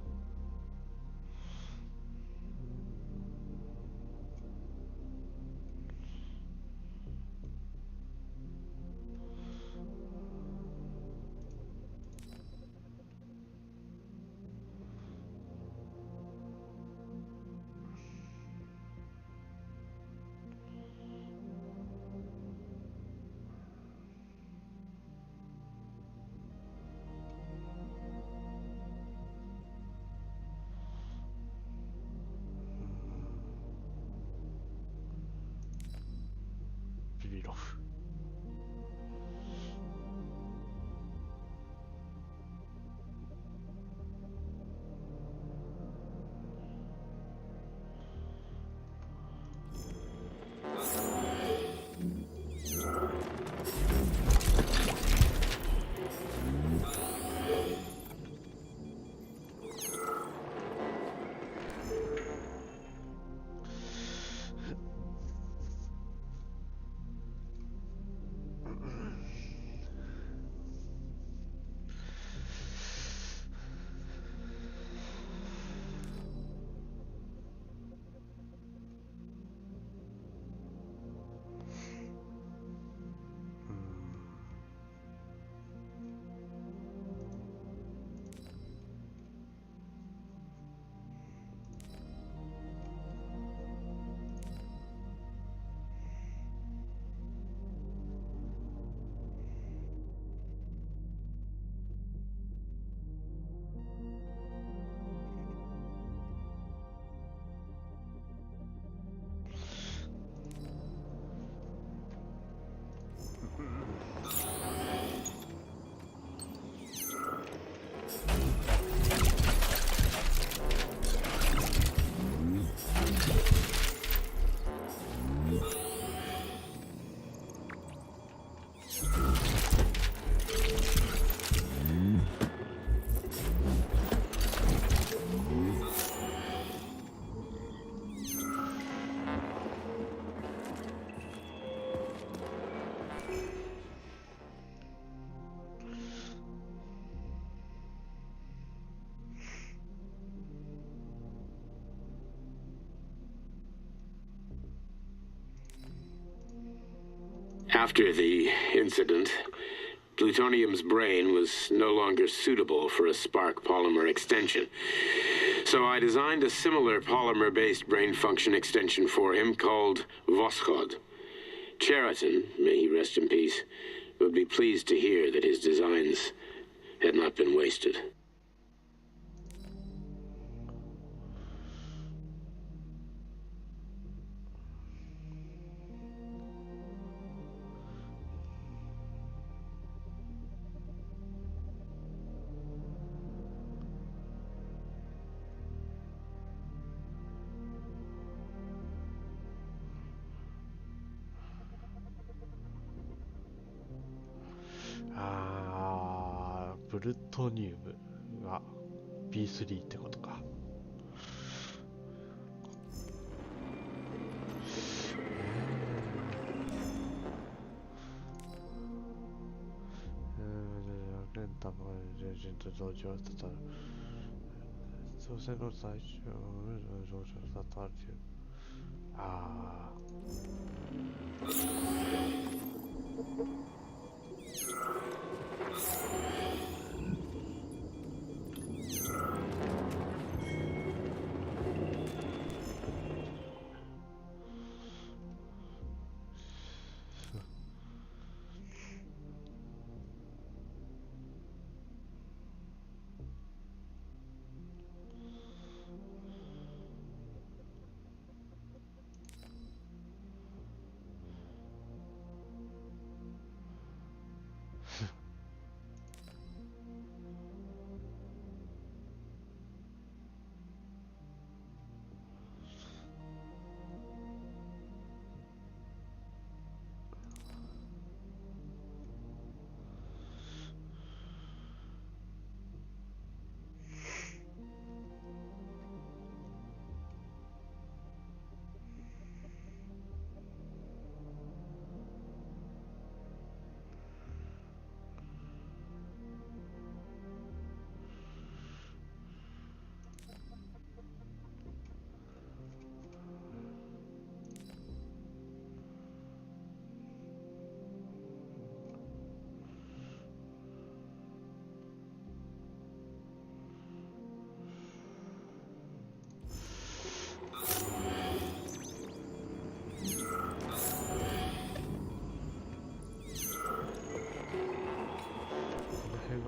ビビロフ。After the incident, plutonium's brain was no longer suitable for a spark polymer extension. So I designed a similar polymer-based brain function extension for him called Voschod. Cheriton, may he rest in peace, would be pleased to hear that his designs had not been wasted.プルトニウムが B3 ってことか。多分友人と同時は伝わる。挑戦の最初上昇伝わる。ああ。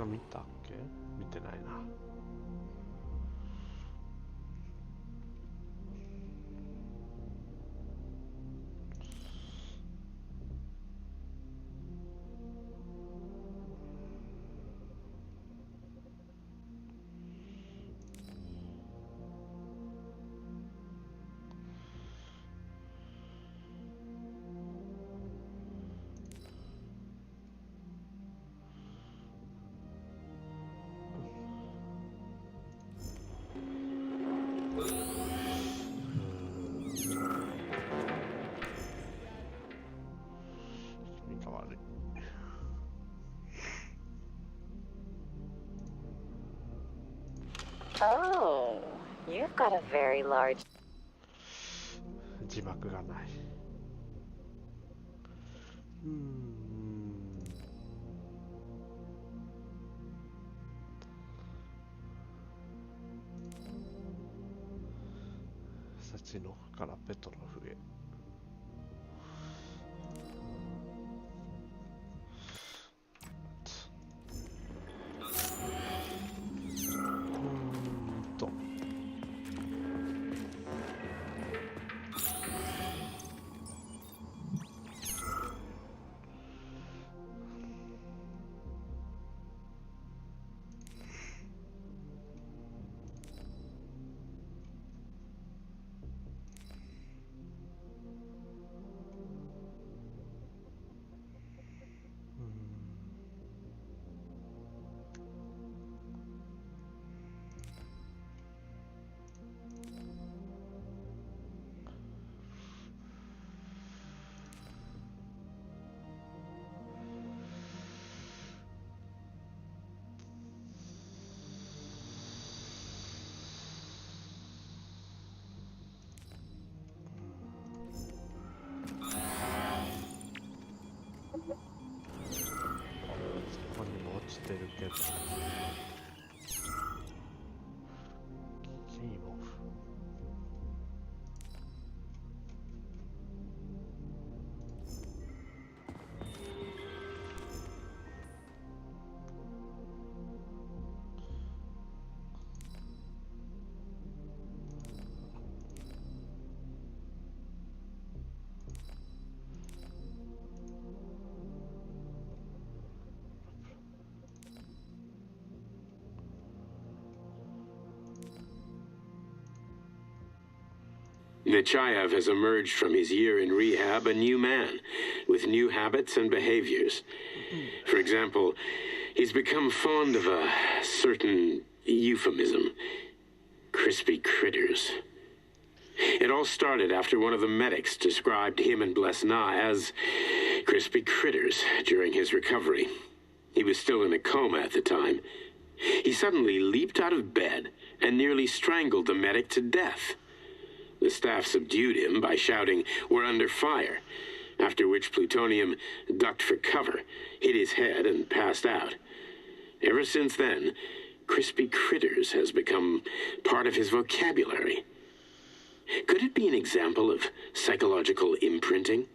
見たっけ？見てないな。Oh, you've got a very large... 字幕がない。幸のからペトロフへ。してるけどキーモフNechayev has emerged from his year in rehab a new man, with new habits and behaviors. For example, he's become fond of a certain euphemism. Crispy critters. It all started after one of the medics described him and Blesna as crispy critters during his recovery. He was still in a coma at the time. He suddenly leaped out of bed and nearly strangled the medic to death. The staff subdued him by shouting, "We're under fire," after which Plutonium ducked for cover, hit his head, and passed out. Ever since then, crispy critters has become part of his vocabulary. Could it be an example of psychological imprinting?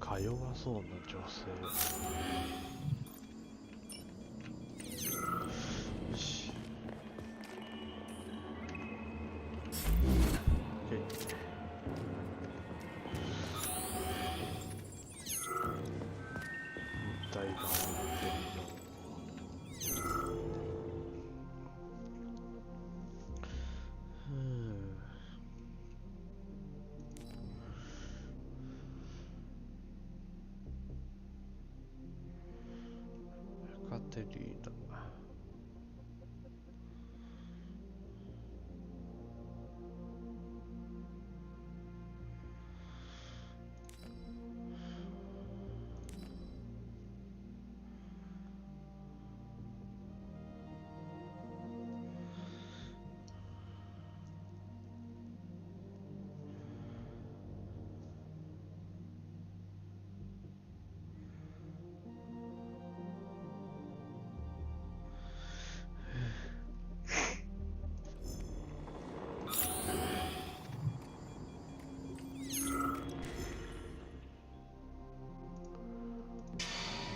Kayowa そうな女性。よし。体が回ってるよ。カテリーナ。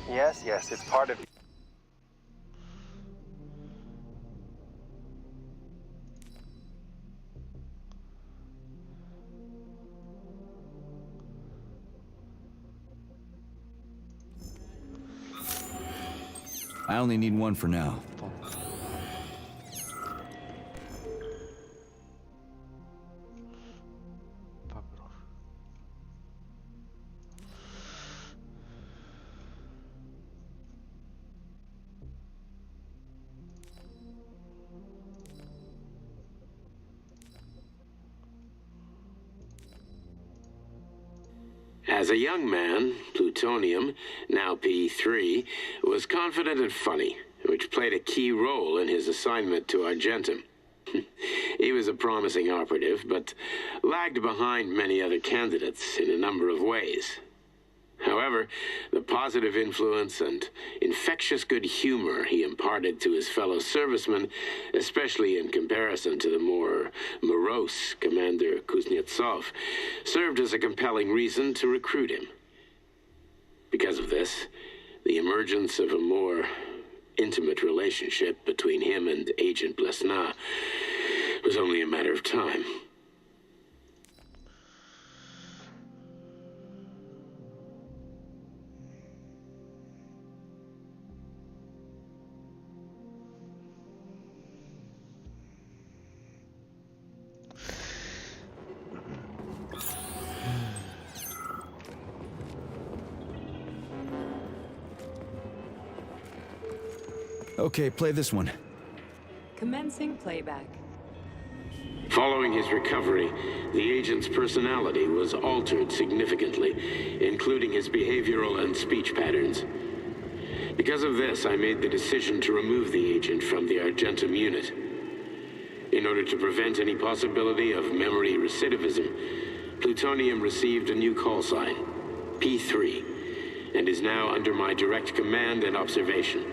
Yes, yes, it's part of... I only need one for now. As a young man, Plutonium, now P3, was confident and funny, which played a key role in his assignment to Argentum. He was a promising operative, but lagged behind many other candidates in a number of ways. However, the positive influence and infectious good humor he imparted to his fellow servicemen, especially in comparison to the more morose Commander Kuznetsov, served as a compelling reason to recruit him. Because of this, the emergence of a more intimate relationship between him and Agent Blesna was only a matter of time. Okay, play this one. Commencing playback. Following his recovery, the agent's personality was altered significantly, including his behavioral and speech patterns. Because of this, I made the decision to remove the agent from the Argentum unit. In order to prevent any possibility of memory recidivism, Plutonium received a new call sign, P3, and is now under my direct command and observation.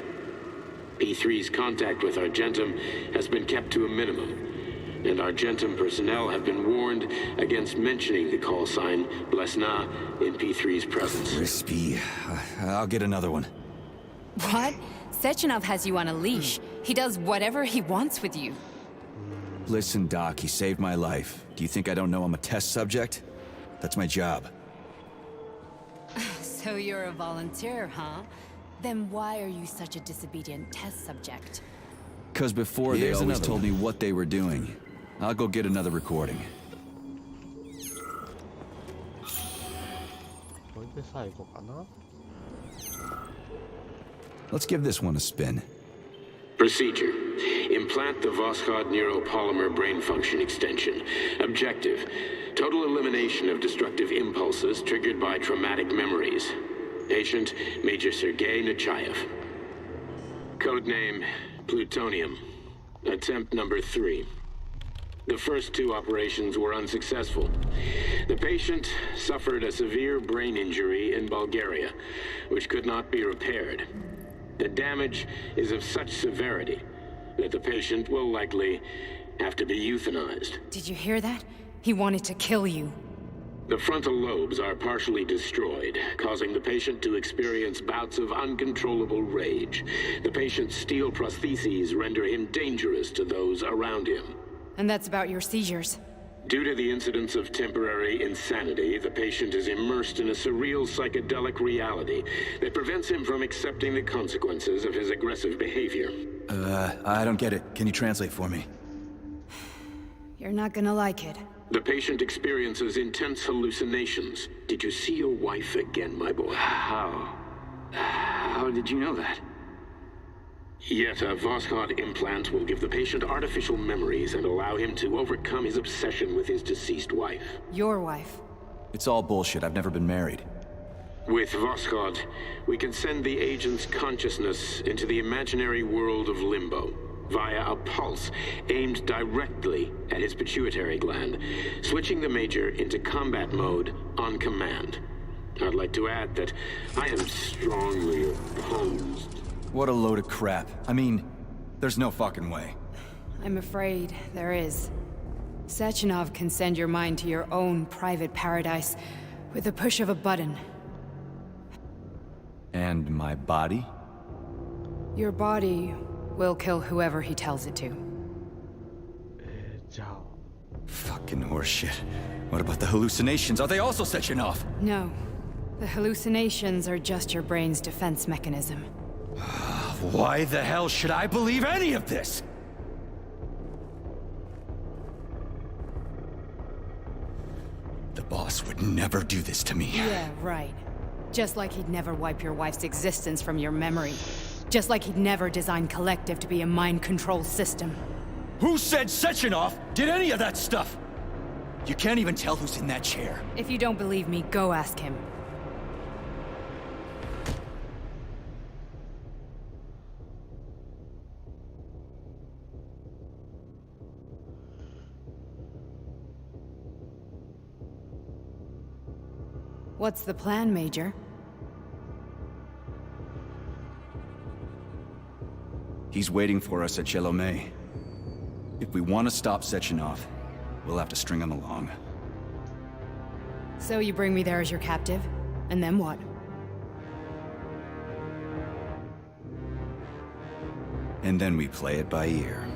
P3's contact with Argentum has been kept to a minimum, and Argentum personnel have been warned against mentioning the call sign Blesna in P3's presence. Crispy. I'll get another one. What? Sechenov has you on a leash. He does whatever he wants with you. Listen, Doc, he saved my life. Do you think I don't know I'm a test subject? That's my job. So you're a volunteer, huh? Then why are you such a disobedient test subject? Because before they always told me what they were doing. I'll go get another recording. これで最後かな。Let's give this one a spin. Procedure. Implant the Voskhod neuropolymer brain function extension. Objective. Total elimination of destructive impulses triggered by traumatic memories. Patient, Major Sergei Nechayev. Codename, Plutonium. Attempt number 3. The first 2 operations were unsuccessful. The patient suffered a severe brain injury in Bulgaria, which could not be repaired. The damage is of such severity that the patient will likely have to be euthanized. Did you hear that? He wanted to kill you. The frontal lobes are partially destroyed, causing the patient to experience bouts of uncontrollable rage. The patient's steel prostheses render him dangerous to those around him. And that's about your seizures. Due to the incidence of temporary insanity, the patient is immersed in a surreal psychedelic reality that prevents him from accepting the consequences of his aggressive behavior. I don't get it. Can you translate for me? You're not gonna like it. The patient experiences intense hallucinations. Did you see your wife again, my boy? How did you know that? Yet a Voskhod implant will give the patient artificial memories and allow him to overcome his obsession with his deceased wife. Your wife. It's all bullshit. I've never been married. With Voskhod, we can send the agent's consciousness into the imaginary world of limbo via a pulse aimed directly at his pituitary gland, switching the Major into combat mode on command. I'd like to add that I am strongly opposed. What a load of crap. I mean, there's no fucking way. I'm afraid there is. Sechenov can send your mind to your own private paradise with the push of a button. And my body? Your body will kill whoever he tells it to. Ciao. Fucking horseshit. What about the hallucinations? Are they also Sechenov? No. The hallucinations are just your brain's defense mechanism. Why the hell should I believe any of this? The boss would never do this to me. Yeah, right. Just like he'd never wipe your wife's existence from your memory. Just like he'd never design Collective to be a mind control system. Who said Sechenov did any of that stuff? You can't even tell who's in that chair. If you don't believe me, go ask him. What's the plan, Major? He's waiting for us at Chelomey. If we want to stop Sechenov, we'll have to string him along. So you bring me there as your captive? And then what? And then we play it by ear.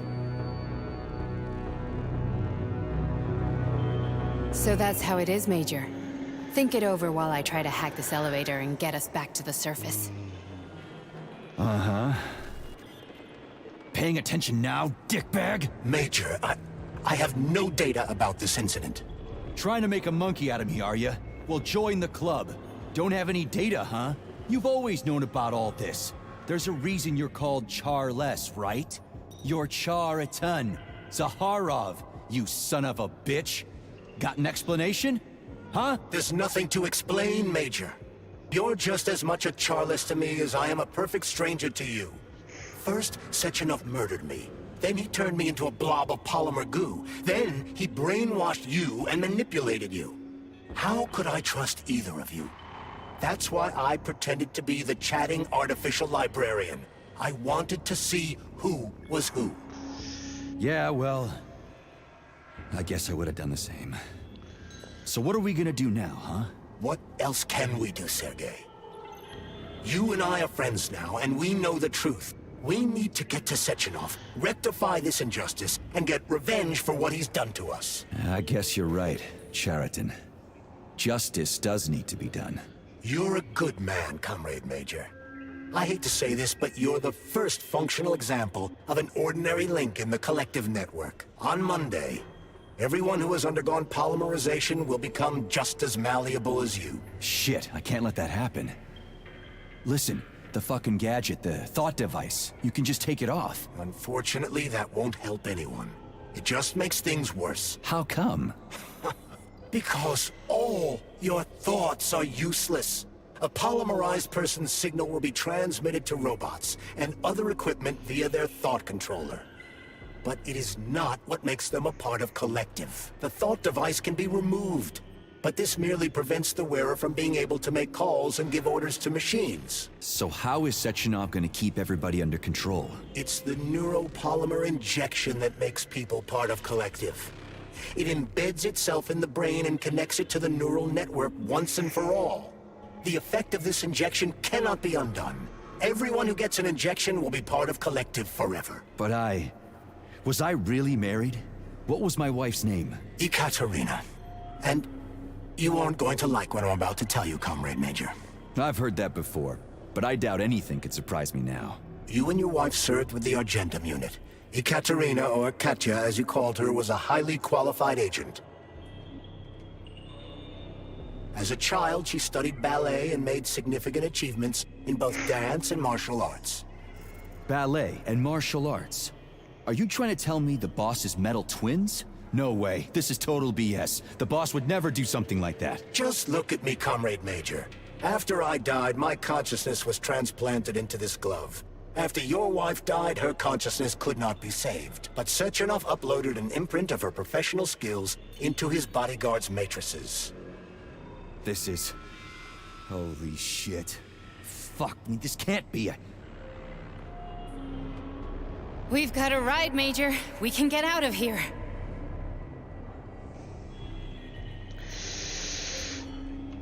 So that's how it is, Major. Think it over while I try to hack this elevator and get us back to the surface. Uh-huh. Paying attention now, dickbag? Major, I have no data about this incident. Trying to make a monkey out of me, are you? Well, join the club. Don't have any data, huh? You've always known about all this. There's a reason you're called Charless, right? You're Char a ton. Zaharov, you son of a bitch. Got an explanation? Huh? There's nothing to explain, Major. You're just as much a Charless to me as I am a perfect stranger to you. First, Sechenov murdered me. Then he turned me into a blob of polymer goo. Then he brainwashed you and manipulated you. How could I trust either of you? That's why I pretended to be the chatting artificial librarian. I wanted to see who was who. Yeah, well, I guess I would have done the same. So what are we gonna do now, huh? What else can we do, Sergei? You and I are friends now, and we know the truth. We need to get to Sechenov, rectify this injustice, and get revenge for what he's done to us. I guess you're right, Chariton. Justice does need to be done. You're a good man, Comrade Major. I hate to say this, but you're the first functional example of an ordinary link in the Collective network. On Monday, everyone who has undergone polymerization will become just as malleable as you. Shit, I can't let that happen. Listen, The fucking gadget, the thought device. You can just take it off. Unfortunately, that won't help anyone. It just makes things worse. How come? Because all your thoughts are useless. A polymerized person's signal will be transmitted to robots and other equipment via their thought controller. But it is not what makes them a part of Collective. The thought device can be removed, but this merely prevents the wearer from being able to make calls and give orders to machines. So how is Sechenov gonna keep everybody under control? It's the neuropolymer injection that makes people part of Collective. It embeds itself in the brain and connects it to the neural network once and for all. The effect of this injection cannot be undone. Everyone who gets an injection will be part of Collective forever. But was I really married? What was my wife's name? Ekaterina. And you aren't going to like what I'm about to tell you, Comrade Major. I've heard that before, but I doubt anything could surprise me now. You and your wife served with the Argentum unit. Ekaterina, or Katya as you called her, was a highly qualified agent. As a child, she studied ballet and made significant achievements in both dance and martial arts. Ballet and martial arts? Are you trying to tell me the boss is metal twins? No way. This is total BS. The boss would never do something like that. Just look at me, Comrade Major. After I died, my consciousness was transplanted into this glove. After your wife died, her consciousness could not be saved. But Sechenov uploaded an imprint of her professional skills into his bodyguard's matrices. This is... holy shit. Fuck me, this can't be a... We've got a ride, Major. We can get out of here.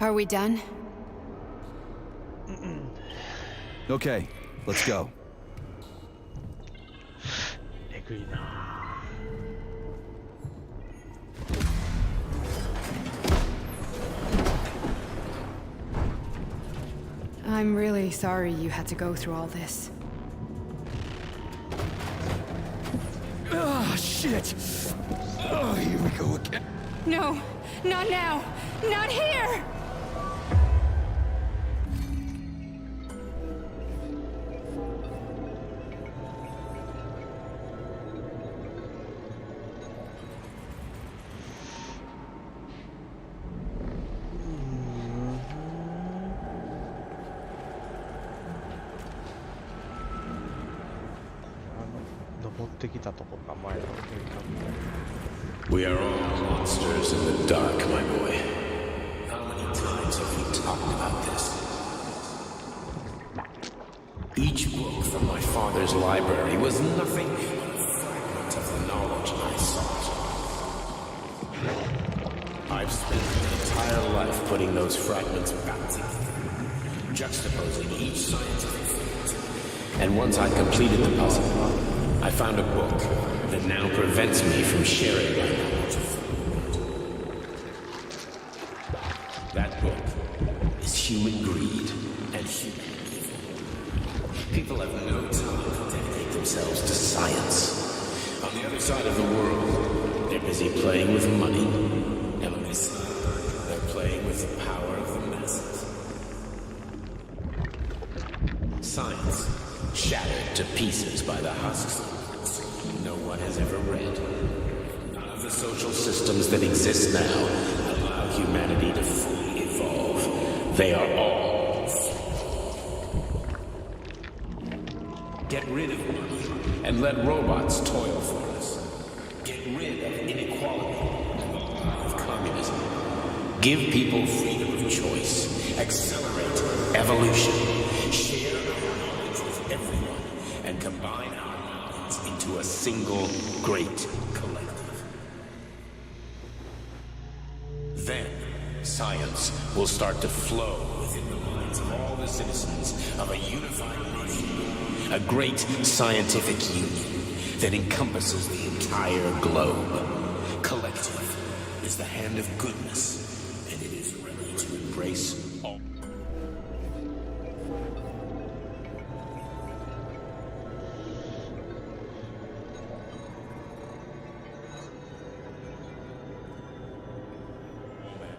Are we done? Okay, let's go. I'm really sorry you had to go through all this. Oh, shit! Oh, here we go again. No, not now! Not here! We are all monsters in the dark, my boy. How many times have we talked about this? Each book from my father's library was nothing but a fragment of the knowledge I sought. I've spent an entire life putting those fragments back together, juxtaposing each scientific fact. And once I completed the puzzle, I found a book that now prevents me from sharing my knowledge of the world. That book is human greed and human evil. People have no time to dedicate themselves to science. On the other side of the world, they're busy playing with money. And on this side, they're playing with the power of the masses. Science, shattered to pieces by the husks no one has ever read. None of the social systems that exist now allow humanity to fully evolve. They are all flawed. Get rid of money and let robots toil for us. Get rid of inequality and the lie of communism. Give people freedom of choice. Accelerate evolution. Share our knowledge with everyone and combine our into a single great collective. Then, science will start to flow within the minds of all the citizens of a unified nation, a great scientific union that encompasses the entire globe. Collective is the hand of goodness, and it is ready to embrace all.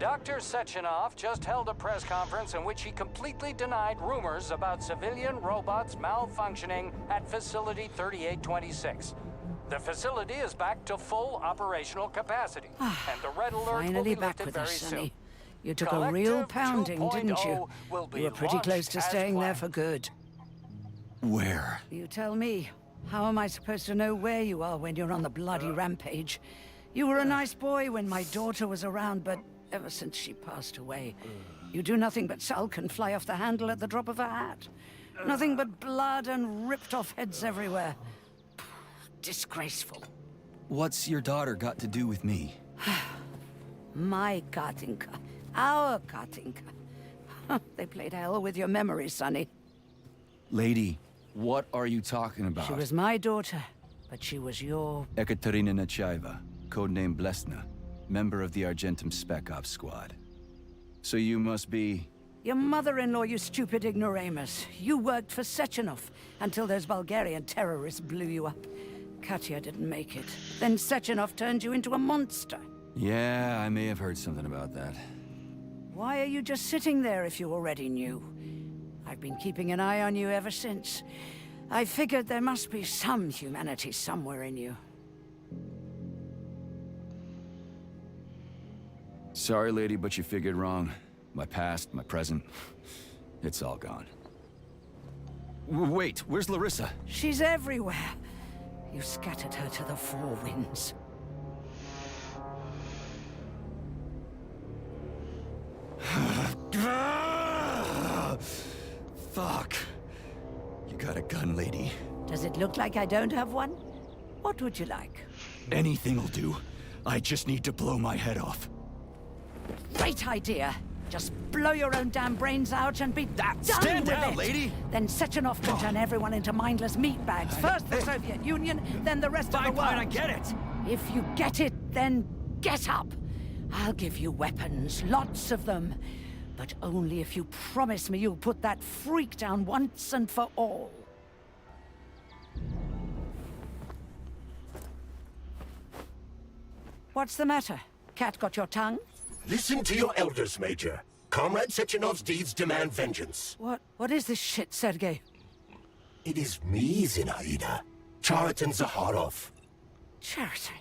Doc, Dr. Sechenov just held a press conference in which he completely denied rumors about civilian robots malfunctioning at Facility 3826. The facility is back to full operational capacity, and the red alert will Finally be back lifted with very us, soon. Sonny. You took a real pounding, didn't you? Will be You were pretty close launched to as staying there planned. for good. Where? You tell me. How am I supposed to know where you are when you're on the bloody rampage? You were a nice boy when my daughter was around, but ever since she passed away, you do nothing but sulk and fly off the handle at the drop of a hat. Nothing but blood and ripped off heads everywhere. Disgraceful. What's your daughter got to do with me? My Katinka. Our Katinka. They played hell with your memory, Sonny. Lady, what are you talking about? She was my daughter, but she was your... Ekaterina Nechaeva, codename Blesna, member of the Argentum Spec Ops squad. So you must be... Your mother-in-law, you stupid ignoramus. You worked for Sechenov until those Bulgarian terrorists blew you up. Katya didn't make it. Then Sechenov turned you into a monster. Yeah, I may have heard something about that. Why are you just sitting there if you already knew? I've been keeping an eye on you ever since. I figured there must be some humanity somewhere in you. Sorry, lady, but you figured wrong. My past, my present, it's all gone. Wait, where's Larissa? She's everywhere. You scattered her to the four winds. Fuck. You got a gun, lady. Does it look like I don't have one? What would you like? Anything'll do. I just need to blow my head off. Great idea. Just blow your own damn brains out and be done Stand with down, it. lady! Then Sechenov can turn everyone into mindless meatbags. First the Soviet Union, then the rest of the world. Fine, I get it. If you get it, then get up. I'll give you weapons, lots of them. But only if you promise me you'll put that freak down once and for all. What's the matter? Cat got your tongue? Listen to your elders, Major. Comrade Sechenov's deeds demand vengeance. What is this shit, Sergei? It is me, Zinaida. Chariton Zaharov. Chariton,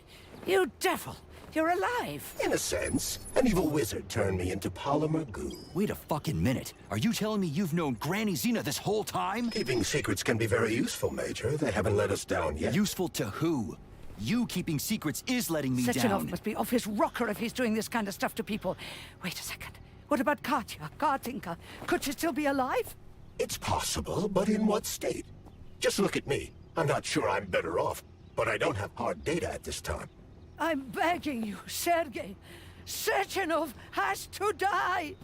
you devil! You're alive! In a sense, an evil wizard turned me into polymer goo. Wait a fucking minute. Are you telling me you've known Granny Zena this whole time? Keeping secrets can be very useful, Major. They haven't let us down yet. Useful to who? You keeping secrets is letting me Sechenov down. must be off his rocker if he's doing this kind of stuff to people. Wait a second. What about Katya, Katinka? Could she still be alive? It's possible, but in what state? Just look at me. I'm not sure I'm better off, but I don't have hard data at this time. I'm begging you, Sergei. Sechenov has to die!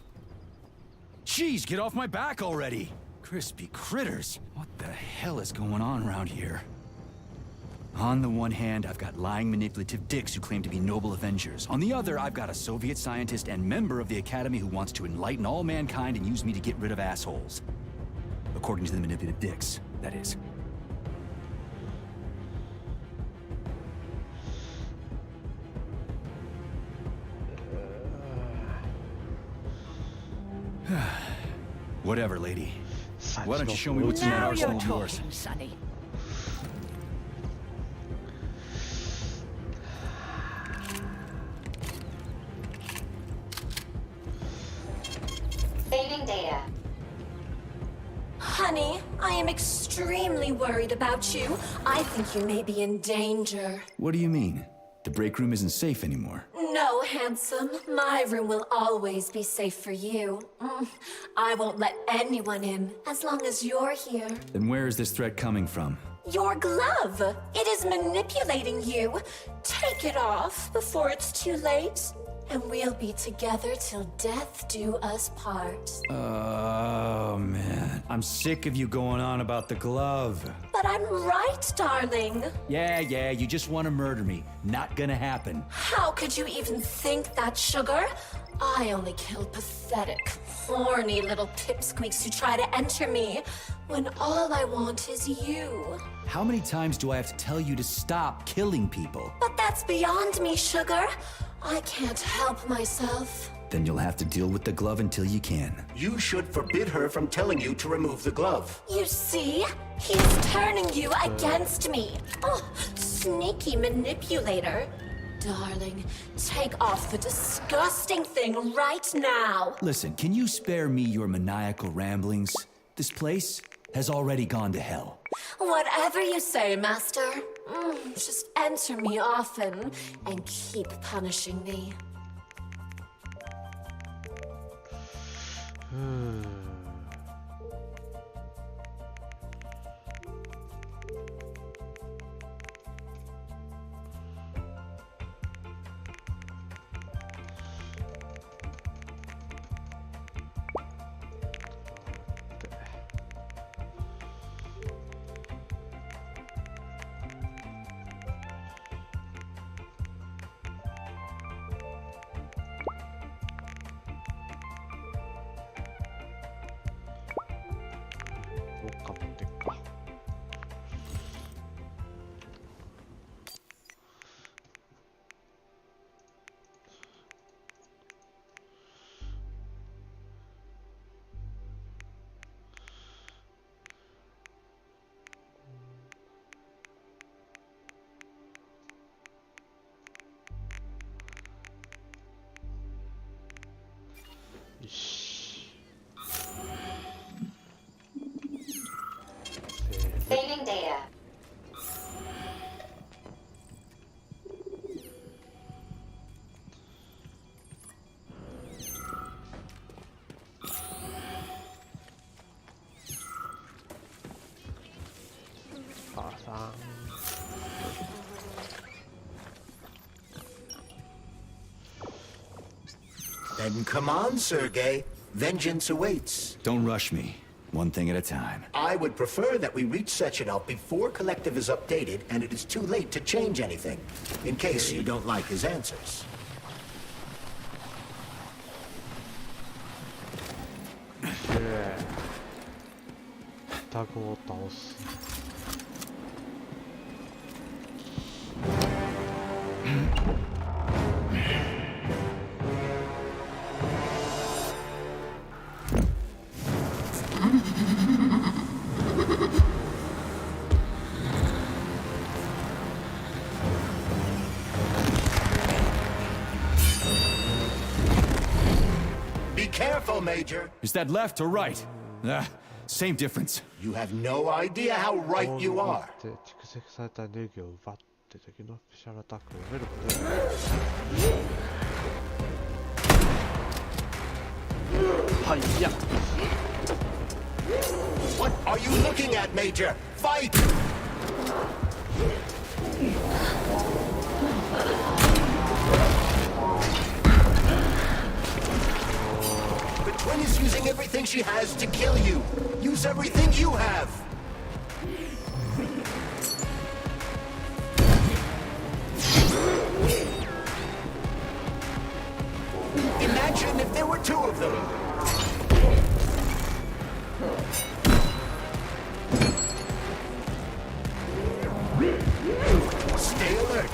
Jeez, get off my back already! Crispy critters. What the hell is going on around here? On the one hand, I've got lying, manipulative dicks who claim to be noble avengers. On the other, I've got a Soviet scientist and member of the Academy who wants to enlighten all mankind and use me to get rid of assholes. According to the manipulative dicks, that is. Whatever, lady. Why don't you show me what's in that Now arsenal you're of yours? talking, Sonny. Saving data. Honey, I am extremely worried about you. I think you may be in danger. What do you mean? The break room isn't safe anymore. No, handsome. My room will always be safe for you. I won't let anyone in as long as you're here. Then where is this threat coming from? Your glove. It is manipulating you. Take it off before it's too late. And we'll be together till death do us part. Oh, man. I'm sick of you going on about the glove. But I'm right, darling. Yeah, you just want to murder me. Not gonna happen. How could you even think that, sugar? I only kill pathetic, horny little pipsqueaks who try to enter me, when all I want is you. How many times do I have to tell you to stop killing people? But that's beyond me, sugar. I can't help myself. Then you'll have to deal with the glove until you can. You should forbid her from telling you to remove the glove. You see? He's turning you against me. Oh, sneaky manipulator. Darling, take off the disgusting thing right now. Listen, can you spare me your maniacal ramblings? This place has already gone to hell. Whatever you say, Master. Just enter me often and keep punishing me. Saving data. Then come on, Sergei. Vengeance awaits. Don't rush me. One thing at a time. I would prefer that we reach Sechenov before Collective is updated and it is too late to change anything, in case you don't like his answers. 타고倒す. Be careful, Major. Is that left or right? Same difference. You have no idea how right you are. 蓄積されたエネルギーを奪って敵のスペシャルアタックを得ることだ。はいや。What are you looking at, Major? Fight! The twin is using everything she has to kill you. Use everything you have. Imagine if there were two of them. Stay alert.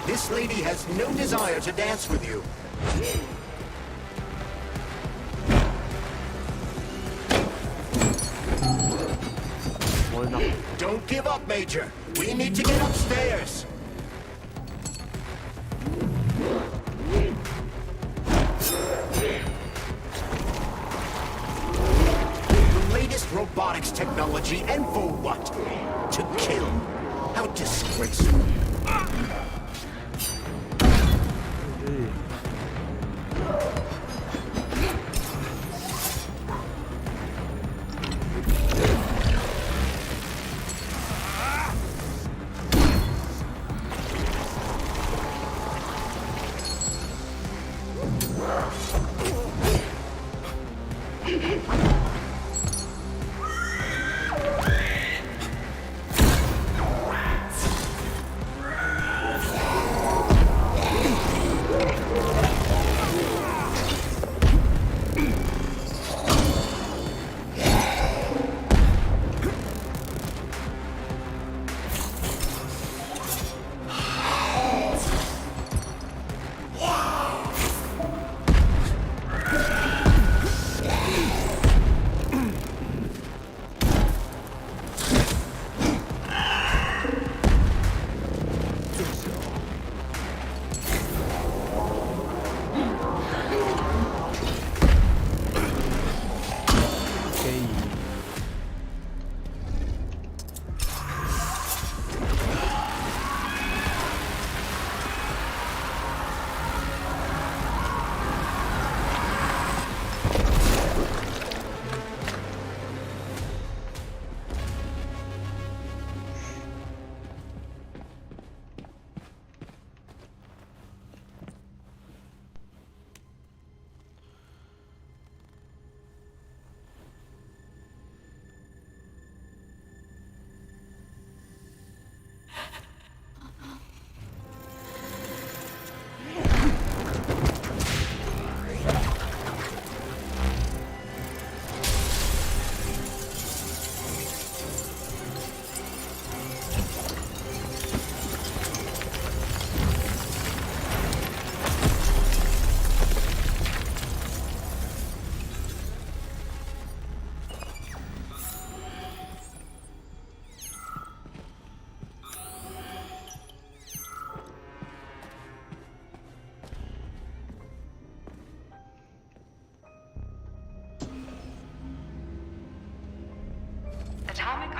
This lady has no desire to dance with you. Don't give up, Major. We need to get upstairs. The latest robotics technology, and for what? To kill. How disgraceful.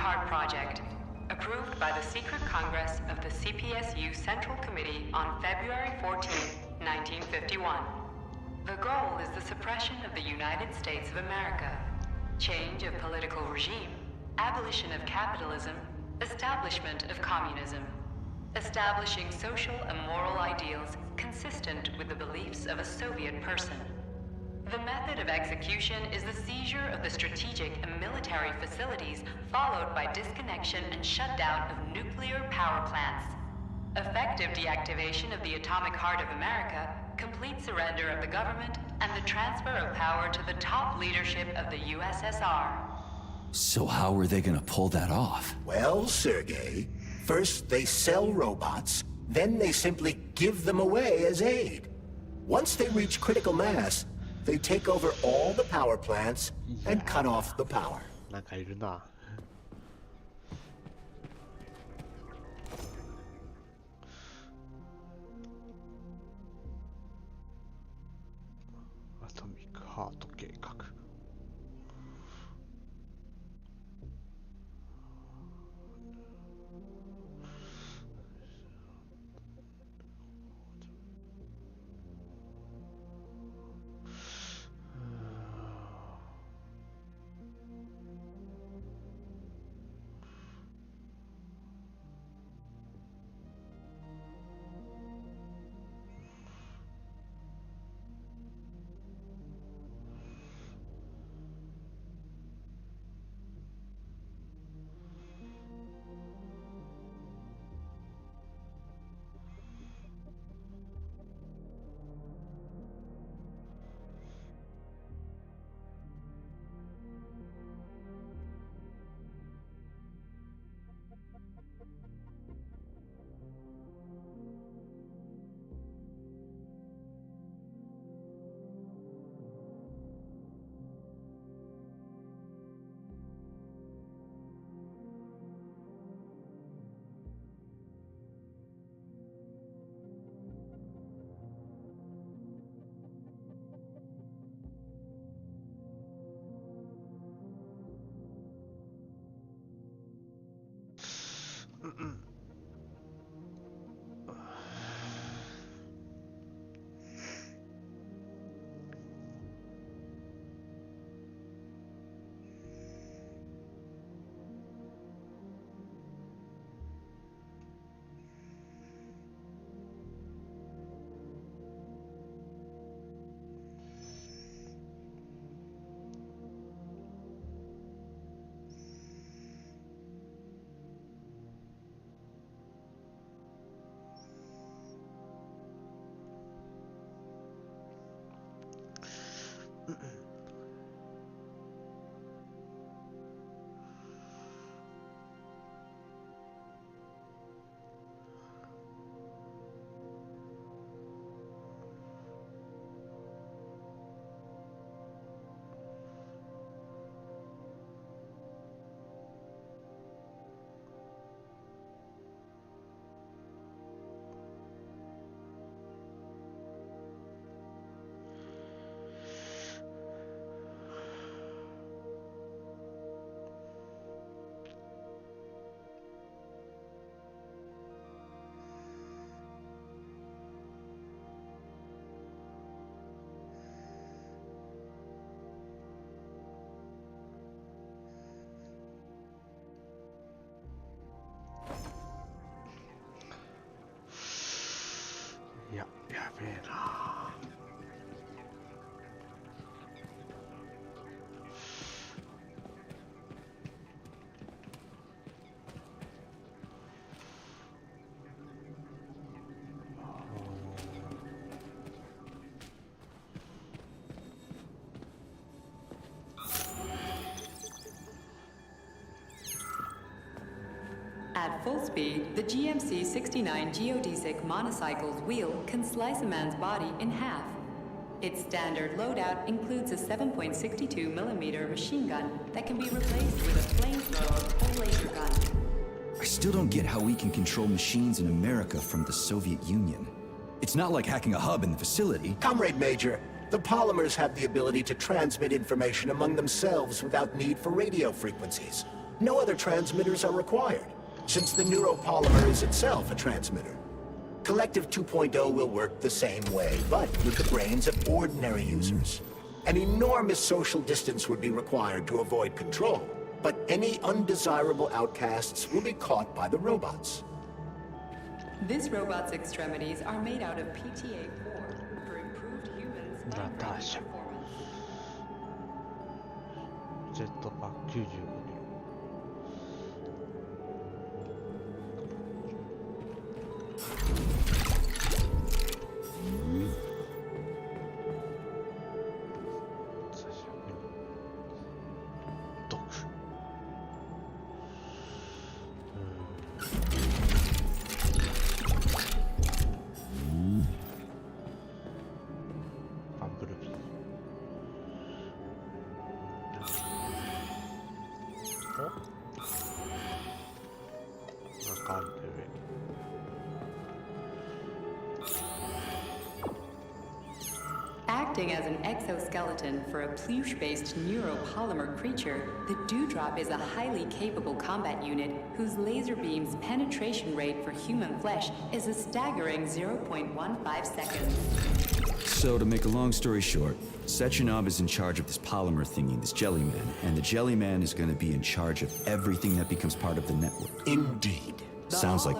Heart Project, approved by the Secret Congress of the CPSU Central Committee on February 14, 1951. The goal is the suppression of the United States of America, change of political regime, abolition of capitalism, establishment of communism, establishing social and moral ideals consistent with the beliefs of a Soviet person. The method of execution is the seizure of the strategic and military facilities, followed by disconnection and shutdown of nuclear power plants. Effective deactivation of the atomic heart of America, complete surrender of the government, and the transfer of power to the top leadership of the USSR. So how are they gonna pull that off? Well, Sergei, first they sell robots, then they simply give them away as aid. Once they reach critical mass, they take over all the power plants and cut off the power. なんかいるな。アトミックハート計画。やべえな。At full speed, the GMC-69 geodesic monocycle's wheel can slice a man's body in half. Its standard loadout includes a 7.62mm machine gun that can be replaced with a flamethrower or laser gun. I still don't get how we can control machines in America from the Soviet Union. It's not like hacking a hub in the facility. Comrade Major, the polymers have the ability to transmit information among themselves without need for radio frequencies. No other transmitters are required, since the neuropolymer is itself a transmitter. Collective 2.0 will work the same way, but with the brains of ordinary users. An enormous social distance would be required to avoid control, but any undesirable outcasts will be caught by the robots. This robot's extremities are made out of PTA4 for improved human spine Natasha. performance. ジェットパック95キロ。最初に毒。バンブルビー。なんかあるね、上に。Acting as an exoskeleton for a pluche-based neuropolymer creature, the Dewdrop is a highly capable combat unit whose laser beam's penetration rate for human flesh is a staggering 0.15 seconds. So, to make a long story short, Sechenov is in charge of this polymer thingy, this Jellyman, and the Jellyman is going to be in charge of everything that becomes part of the network. Indeed. Sounds like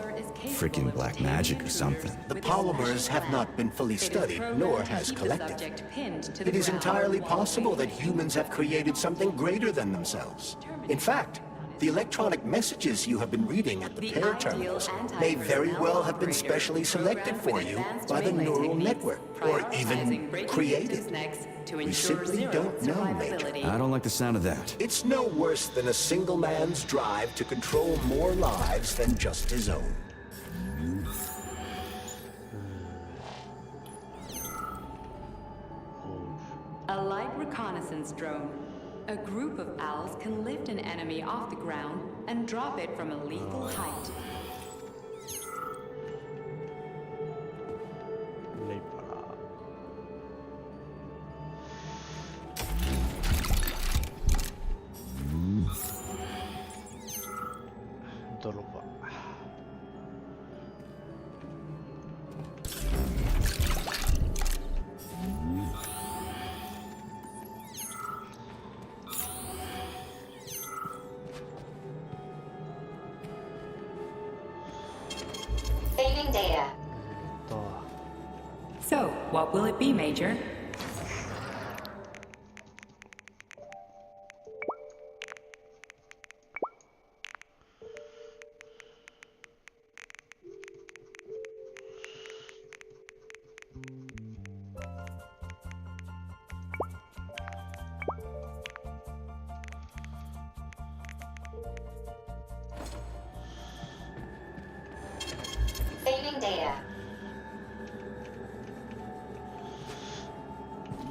freaking black magic or something. The polymers have not been fully studied, nor has Collective. It is entirely possible that humans have created something greater than themselves. In fact, the electronic messages you have been reading at the pair terminals may very well have been specially selected for you by the neural network, or even created. We simply don't know, Major. I don't like the sound of that. It's no worse than a single man's drive to control more lives than just his own. A light reconnaissance drone. A group of owls can lift an enemy off the ground and drop it from a lethal height. Saving data. So, what will it be, Major? Saving data.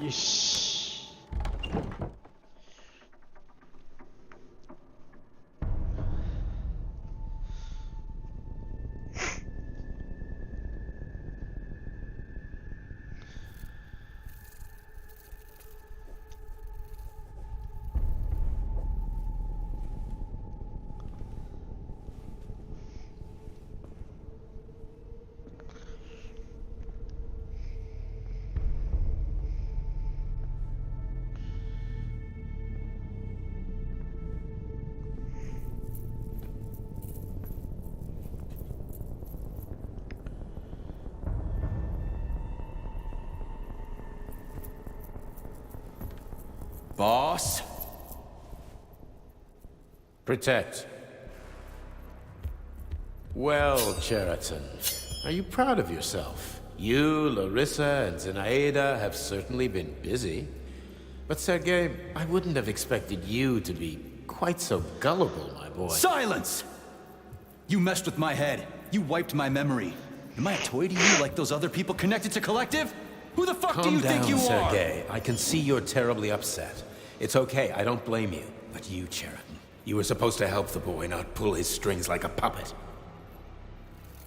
よし。Boss? Protect. Well, Cheriton, are you proud of yourself? You, Larissa, and Zenaida have certainly been busy. But Sergei, I wouldn't have expected you to be quite so gullible, my boy. Silence! You messed with my head. You wiped my memory. Am I a toy to you like those other people connected to Collective? Who the fuck do you think you are? Calm down, Sergei. I can see you're terribly upset. It's okay, I don't blame you. But you, Cheriton, you were supposed to help the boy, not pull his strings like a puppet.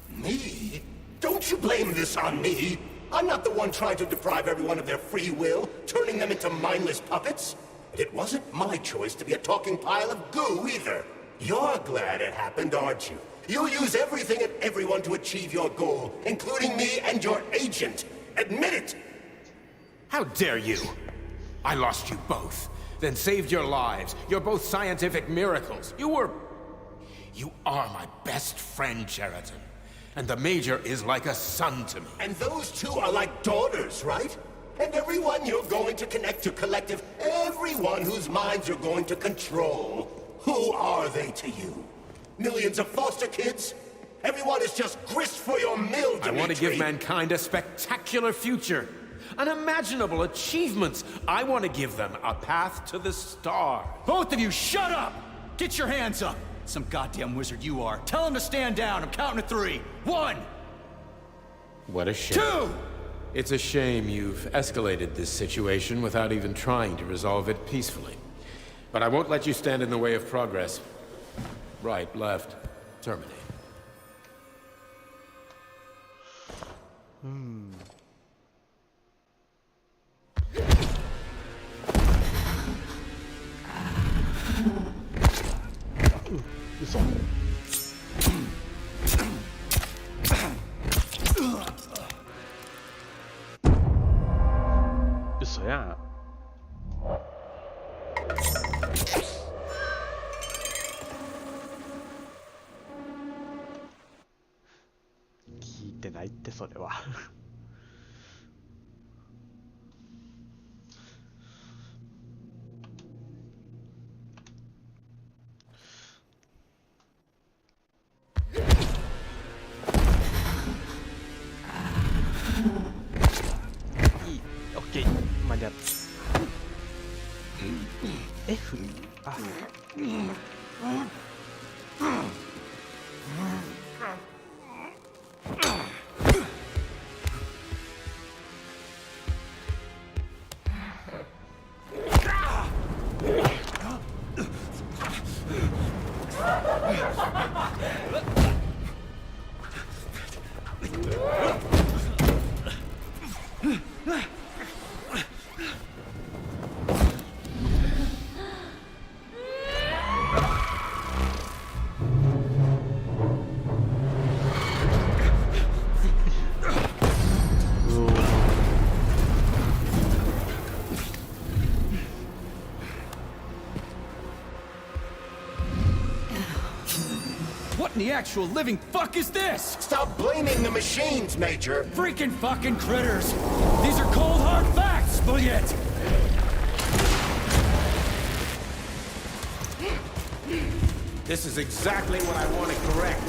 Me? Don't you blame this on me? I'm not the one trying to deprive everyone of their free will, turning them into mindless puppets. It wasn't my choice to be a talking pile of goo, either. You're glad it happened, aren't you? You'll use everything and everyone to achieve your goal, including me and your agent. Admit it! How dare you? I lost you both, then saved your lives. You're both scientific miracles. You are my best friend, Sheraton. And the Major is like a son to me. And those two are like daughters, right? And everyone you're going to connect to Collective, everyone whose minds you're going to control. Who are they to you? Millions of foster kids? Everyone is just grist for your mill, Dimitri. I want to give mankind a spectacular future. Unimaginable achievements. I want to give them a path to the stars. Both of you, shut up! Get your hands up! Some goddamn wizard you are. Tell him to stand down. I'm counting to 3. 1! What a shame. 2! It's a shame you've escalated this situation without even trying to resolve it peacefully. But I won't let you stand in the way of progress. Right, left, terminate.嘘。嘘やん。聞いてないってそれは。間に合った。F？ あ。What in the actual living fuck is this? Stop blaming the machines, Major. Freaking fucking critters. These are cold hard facts, Bulliet. This is exactly what I want to correct.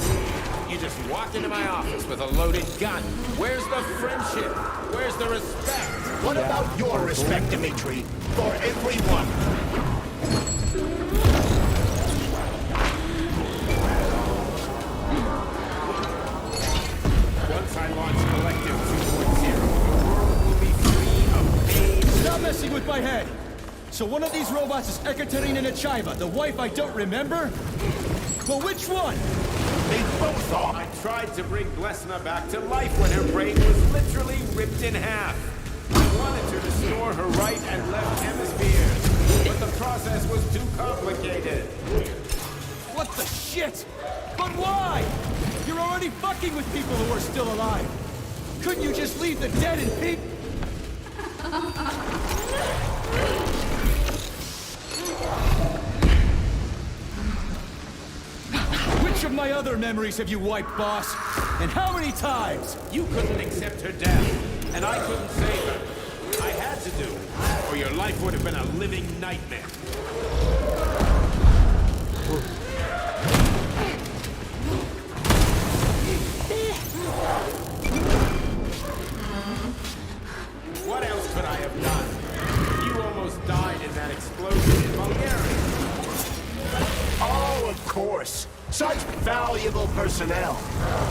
You just walked into my office with a loaded gun. Where's the friendship? Where's the respect? What about your respect, Dimitri? For everyone. Once I launch Collective 2.0, the world will be free of pain. Stop messing with my head. So one of these robots is Ekaterina Nechaeva, the wife I don't remember? Well, which one? They both are. I tried to bring Blesna back to life when her brain was literally ripped in half. I wanted to restore her right and left hemispheres, but the process was too complicated. What the shit? But why? You're already fucking with people who are still alive. Couldn't you just leave the dead in peace? Which of my other memories have you wiped, boss? And how many times? You couldn't accept her death, and I couldn't save her. I had to do, or your life would have been a living nightmare. What else could I have done? You almost died in that explosion in Bulgaria. Oh, of course. Such valuable personnel.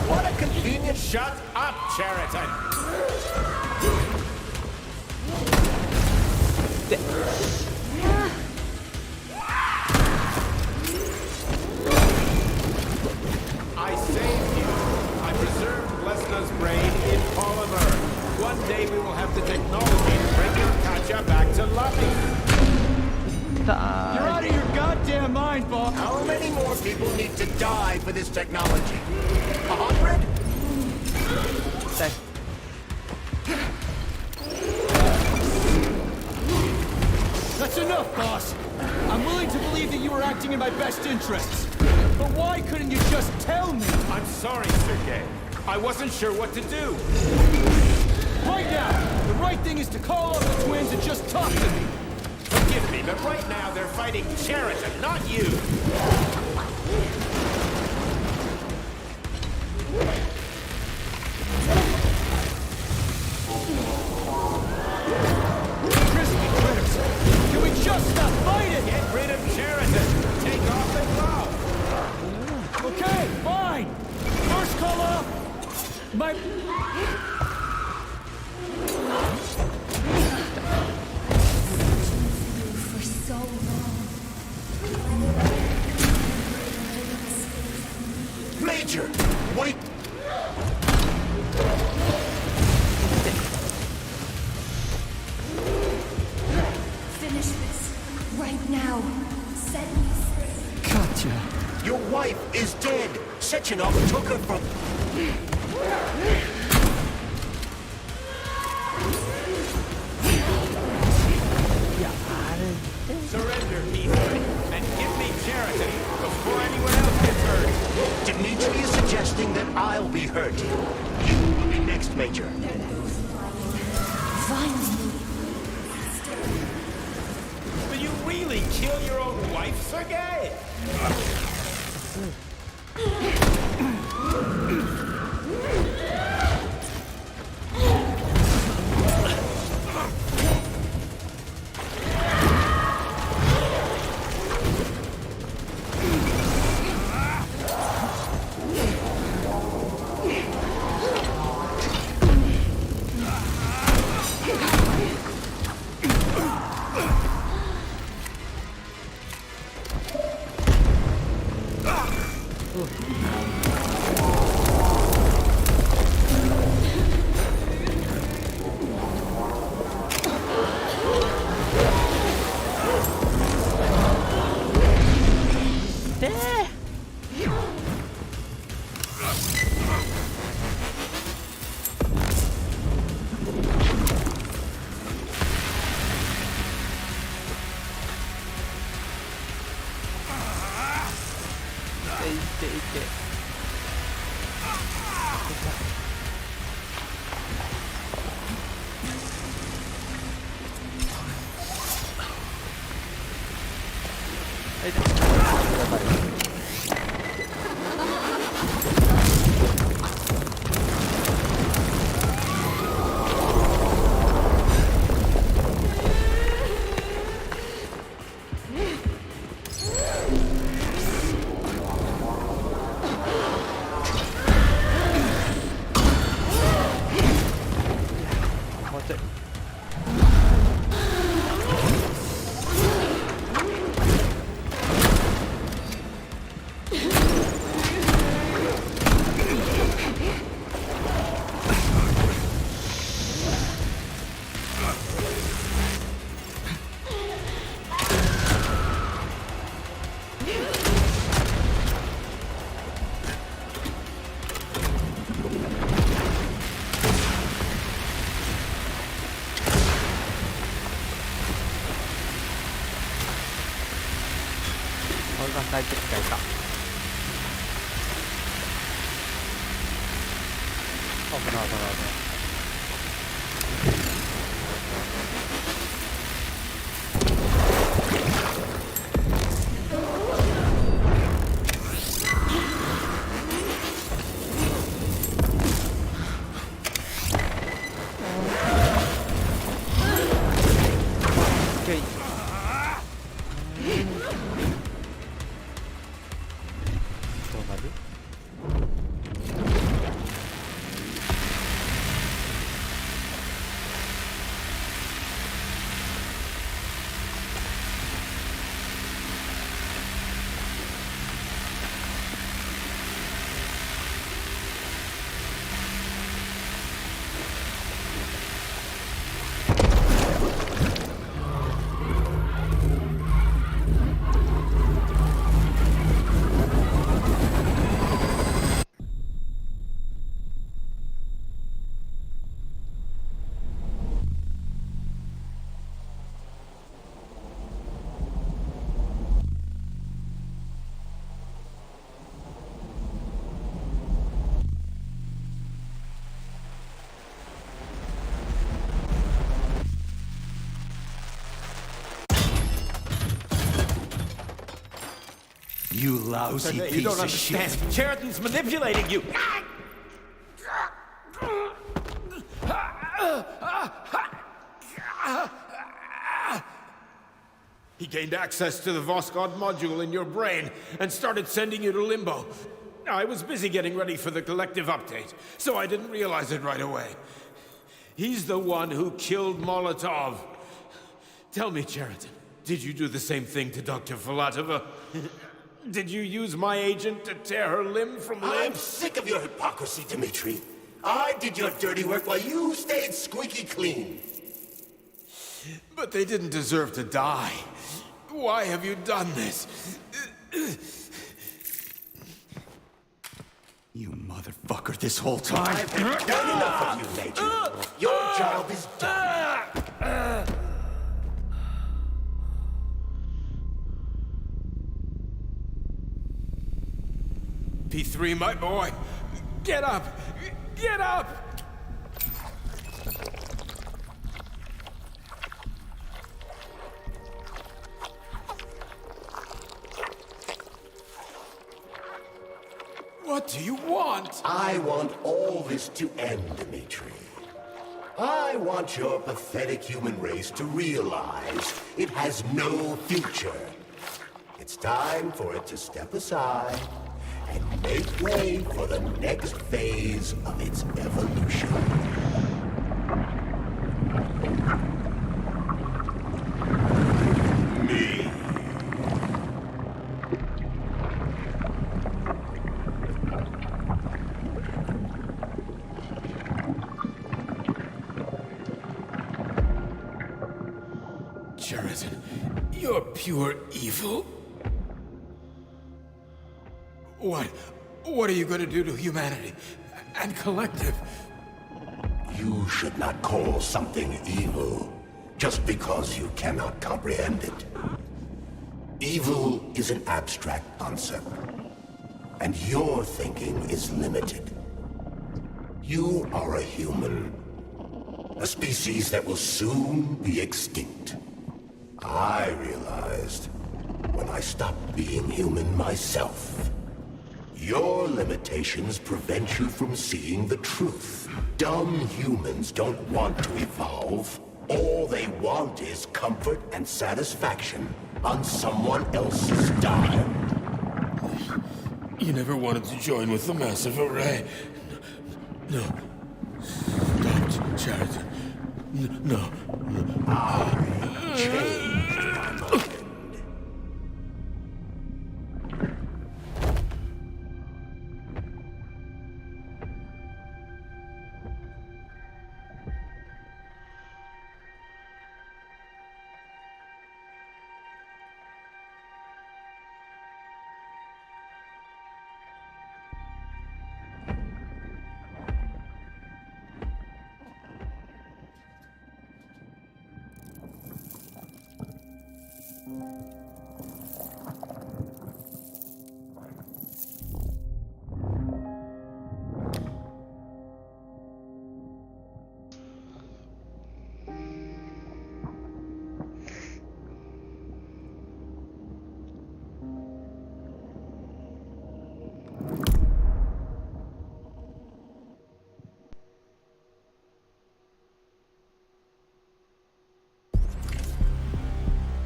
What a convenient... Shut up, Cheriton! I saved you. I preserved Blesna's brain in polymer. One day we will have the technology to bring your Katya back to life. You're out of your goddamn mind, boss. How many many more people need to die for this technology? 100? That's enough, boss. I'm willing to believe that you were acting in my best interests. But why couldn't you just tell me? I'm sorry, Sergei. I wasn't sure what to do. Right now, the right thing is to call up the twins and just talk to me. Forgive me, but right now they're fighting Cheriton, not you. Crispy critters! Can we just stop fighting? Get rid of Cheriton. Take off the glove. Okay, fine. First call up. My... For so long. Major, wait! Finish this right now. Set me free. Gotcha. Your wife is dead. Sechenov took her from... Surrender, Ethan, and give me Cheriton before anyone else gets hurt. Dmitri is suggesting that I'll be hurt. You will be next, Major. Finally. Will you really kill your own wife, Sergei? You lousy You piece don't of understand. shit. Sheridan's manipulating you. He gained access to the Voskhod module in your brain and started sending you to Limbo. I was busy getting ready for the collective update, so I didn't realize it right away. He's the one who killed Molotov. Tell me, Sheridan, did you do the same thing to Dr. Filatova? Did you use my agent to tear her limb from limb? I'm sick of your hypocrisy, Dmitri. I did your dirty work while you stayed squeaky clean. But they didn't deserve to die. Why have you done this? You motherfucker, this whole time. I've had done enough of you, Major. Your job is done. P3, my boy. Get up! Get up! What do you want? I want all this to end, Dmitri. I want your pathetic human race to realize it has no future. It's time for it to step aside and make way for the next phase of its evolution. Me. Sheridan, you're pure evil. What are you going to do to humanity and collective? You should not call something evil just because you cannot comprehend it. Evil is an abstract concept, and your thinking is limited. You are a human, a species that will soon be extinct. I realized when I stopped being human myself. Your limitations prevent you from seeing the truth. Dumb humans don't want to evolve. All they want is comfort and satisfaction on someone else's dime. You never wanted to join with the massive array. No. Don't, Sheridan. No. I changed my mind.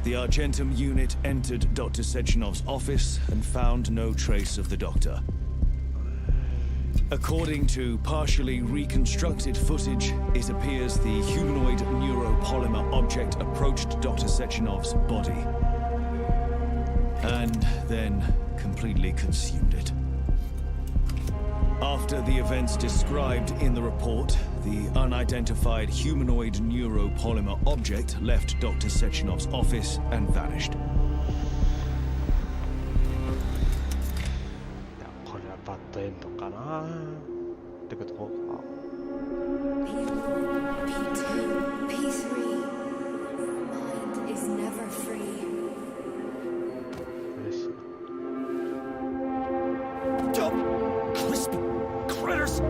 The Argentum unit entered Dr. Sechenov's office and found no trace of the doctor. According to partially reconstructed footage, it appears the humanoid neuropolymer object approached Dr. Sechenov's body and then completely consumed it. After the events described in the report, the unidentified humanoid neuropolymer object left Dr. Sechenov's office and vanished. これはバッドエンドかなってことか。P2, P3. Mind is never free. Dumb, crispy critters!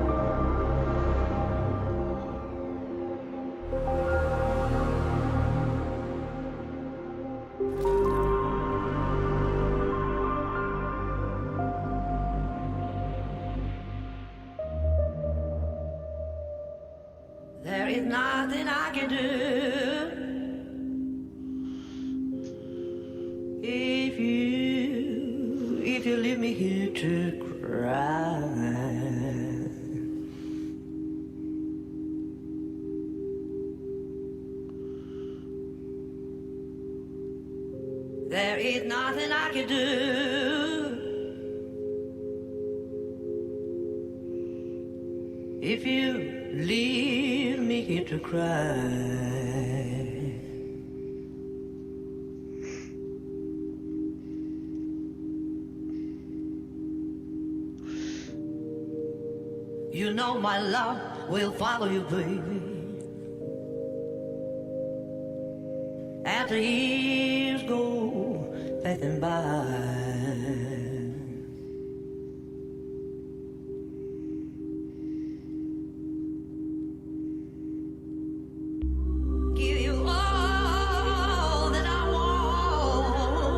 is nothing I can do. If you leave me here to cry. There is nothing I can do. If you leave me here to cry. You know my love will follow you, baby. As the years go passing by. Give you all that I want.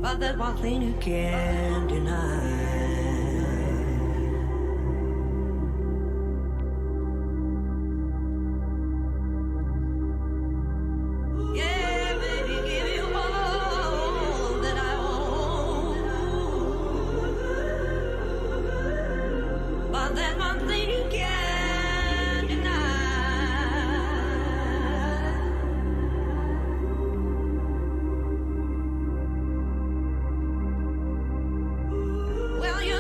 But there's one thing you can't deny. Yeah, baby, give you all that I want. But there's one thing you can't deny. Well, you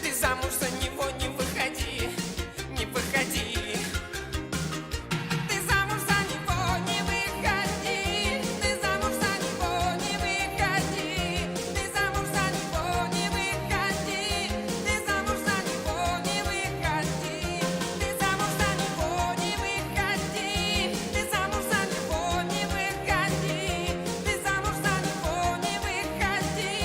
Ты замуж за него не выходи, не выходи. Ты замуж за него не выходи, ты замуж за него не выходи, ты замуж за него не выходи, ты замуж за него не выходи, ты замуж за него не выходи, ты замуж за него не выходи, ты замуж за него не выходи,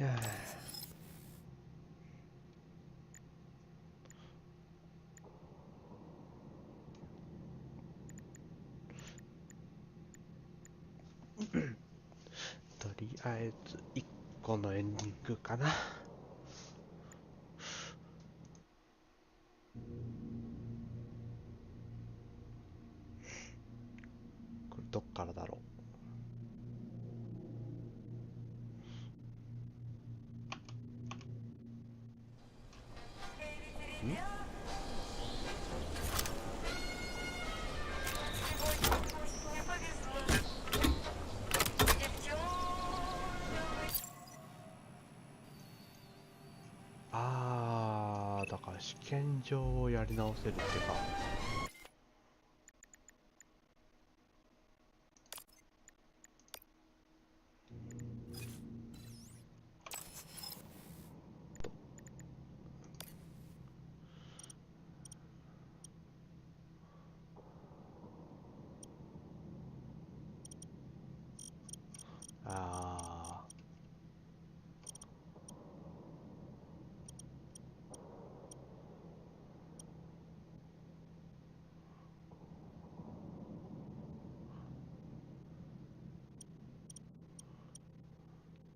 とりあえず1個のエンディングかな。これどっからだろう。だから試験場をやり直せるってか。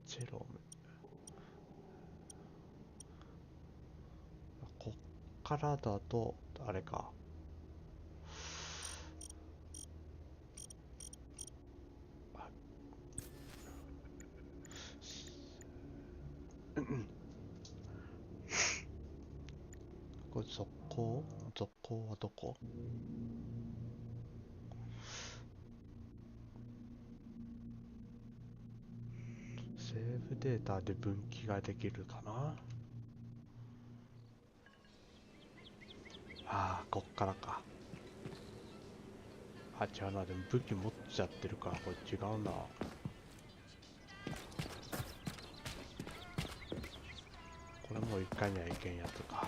チェロム。こっからだとあれか。これ続行はどこ？セーブデータで分岐ができるかな。こっからか。違うな。でも武器持っちゃってるからこれ違うな。これもう一回にはいけんやつか。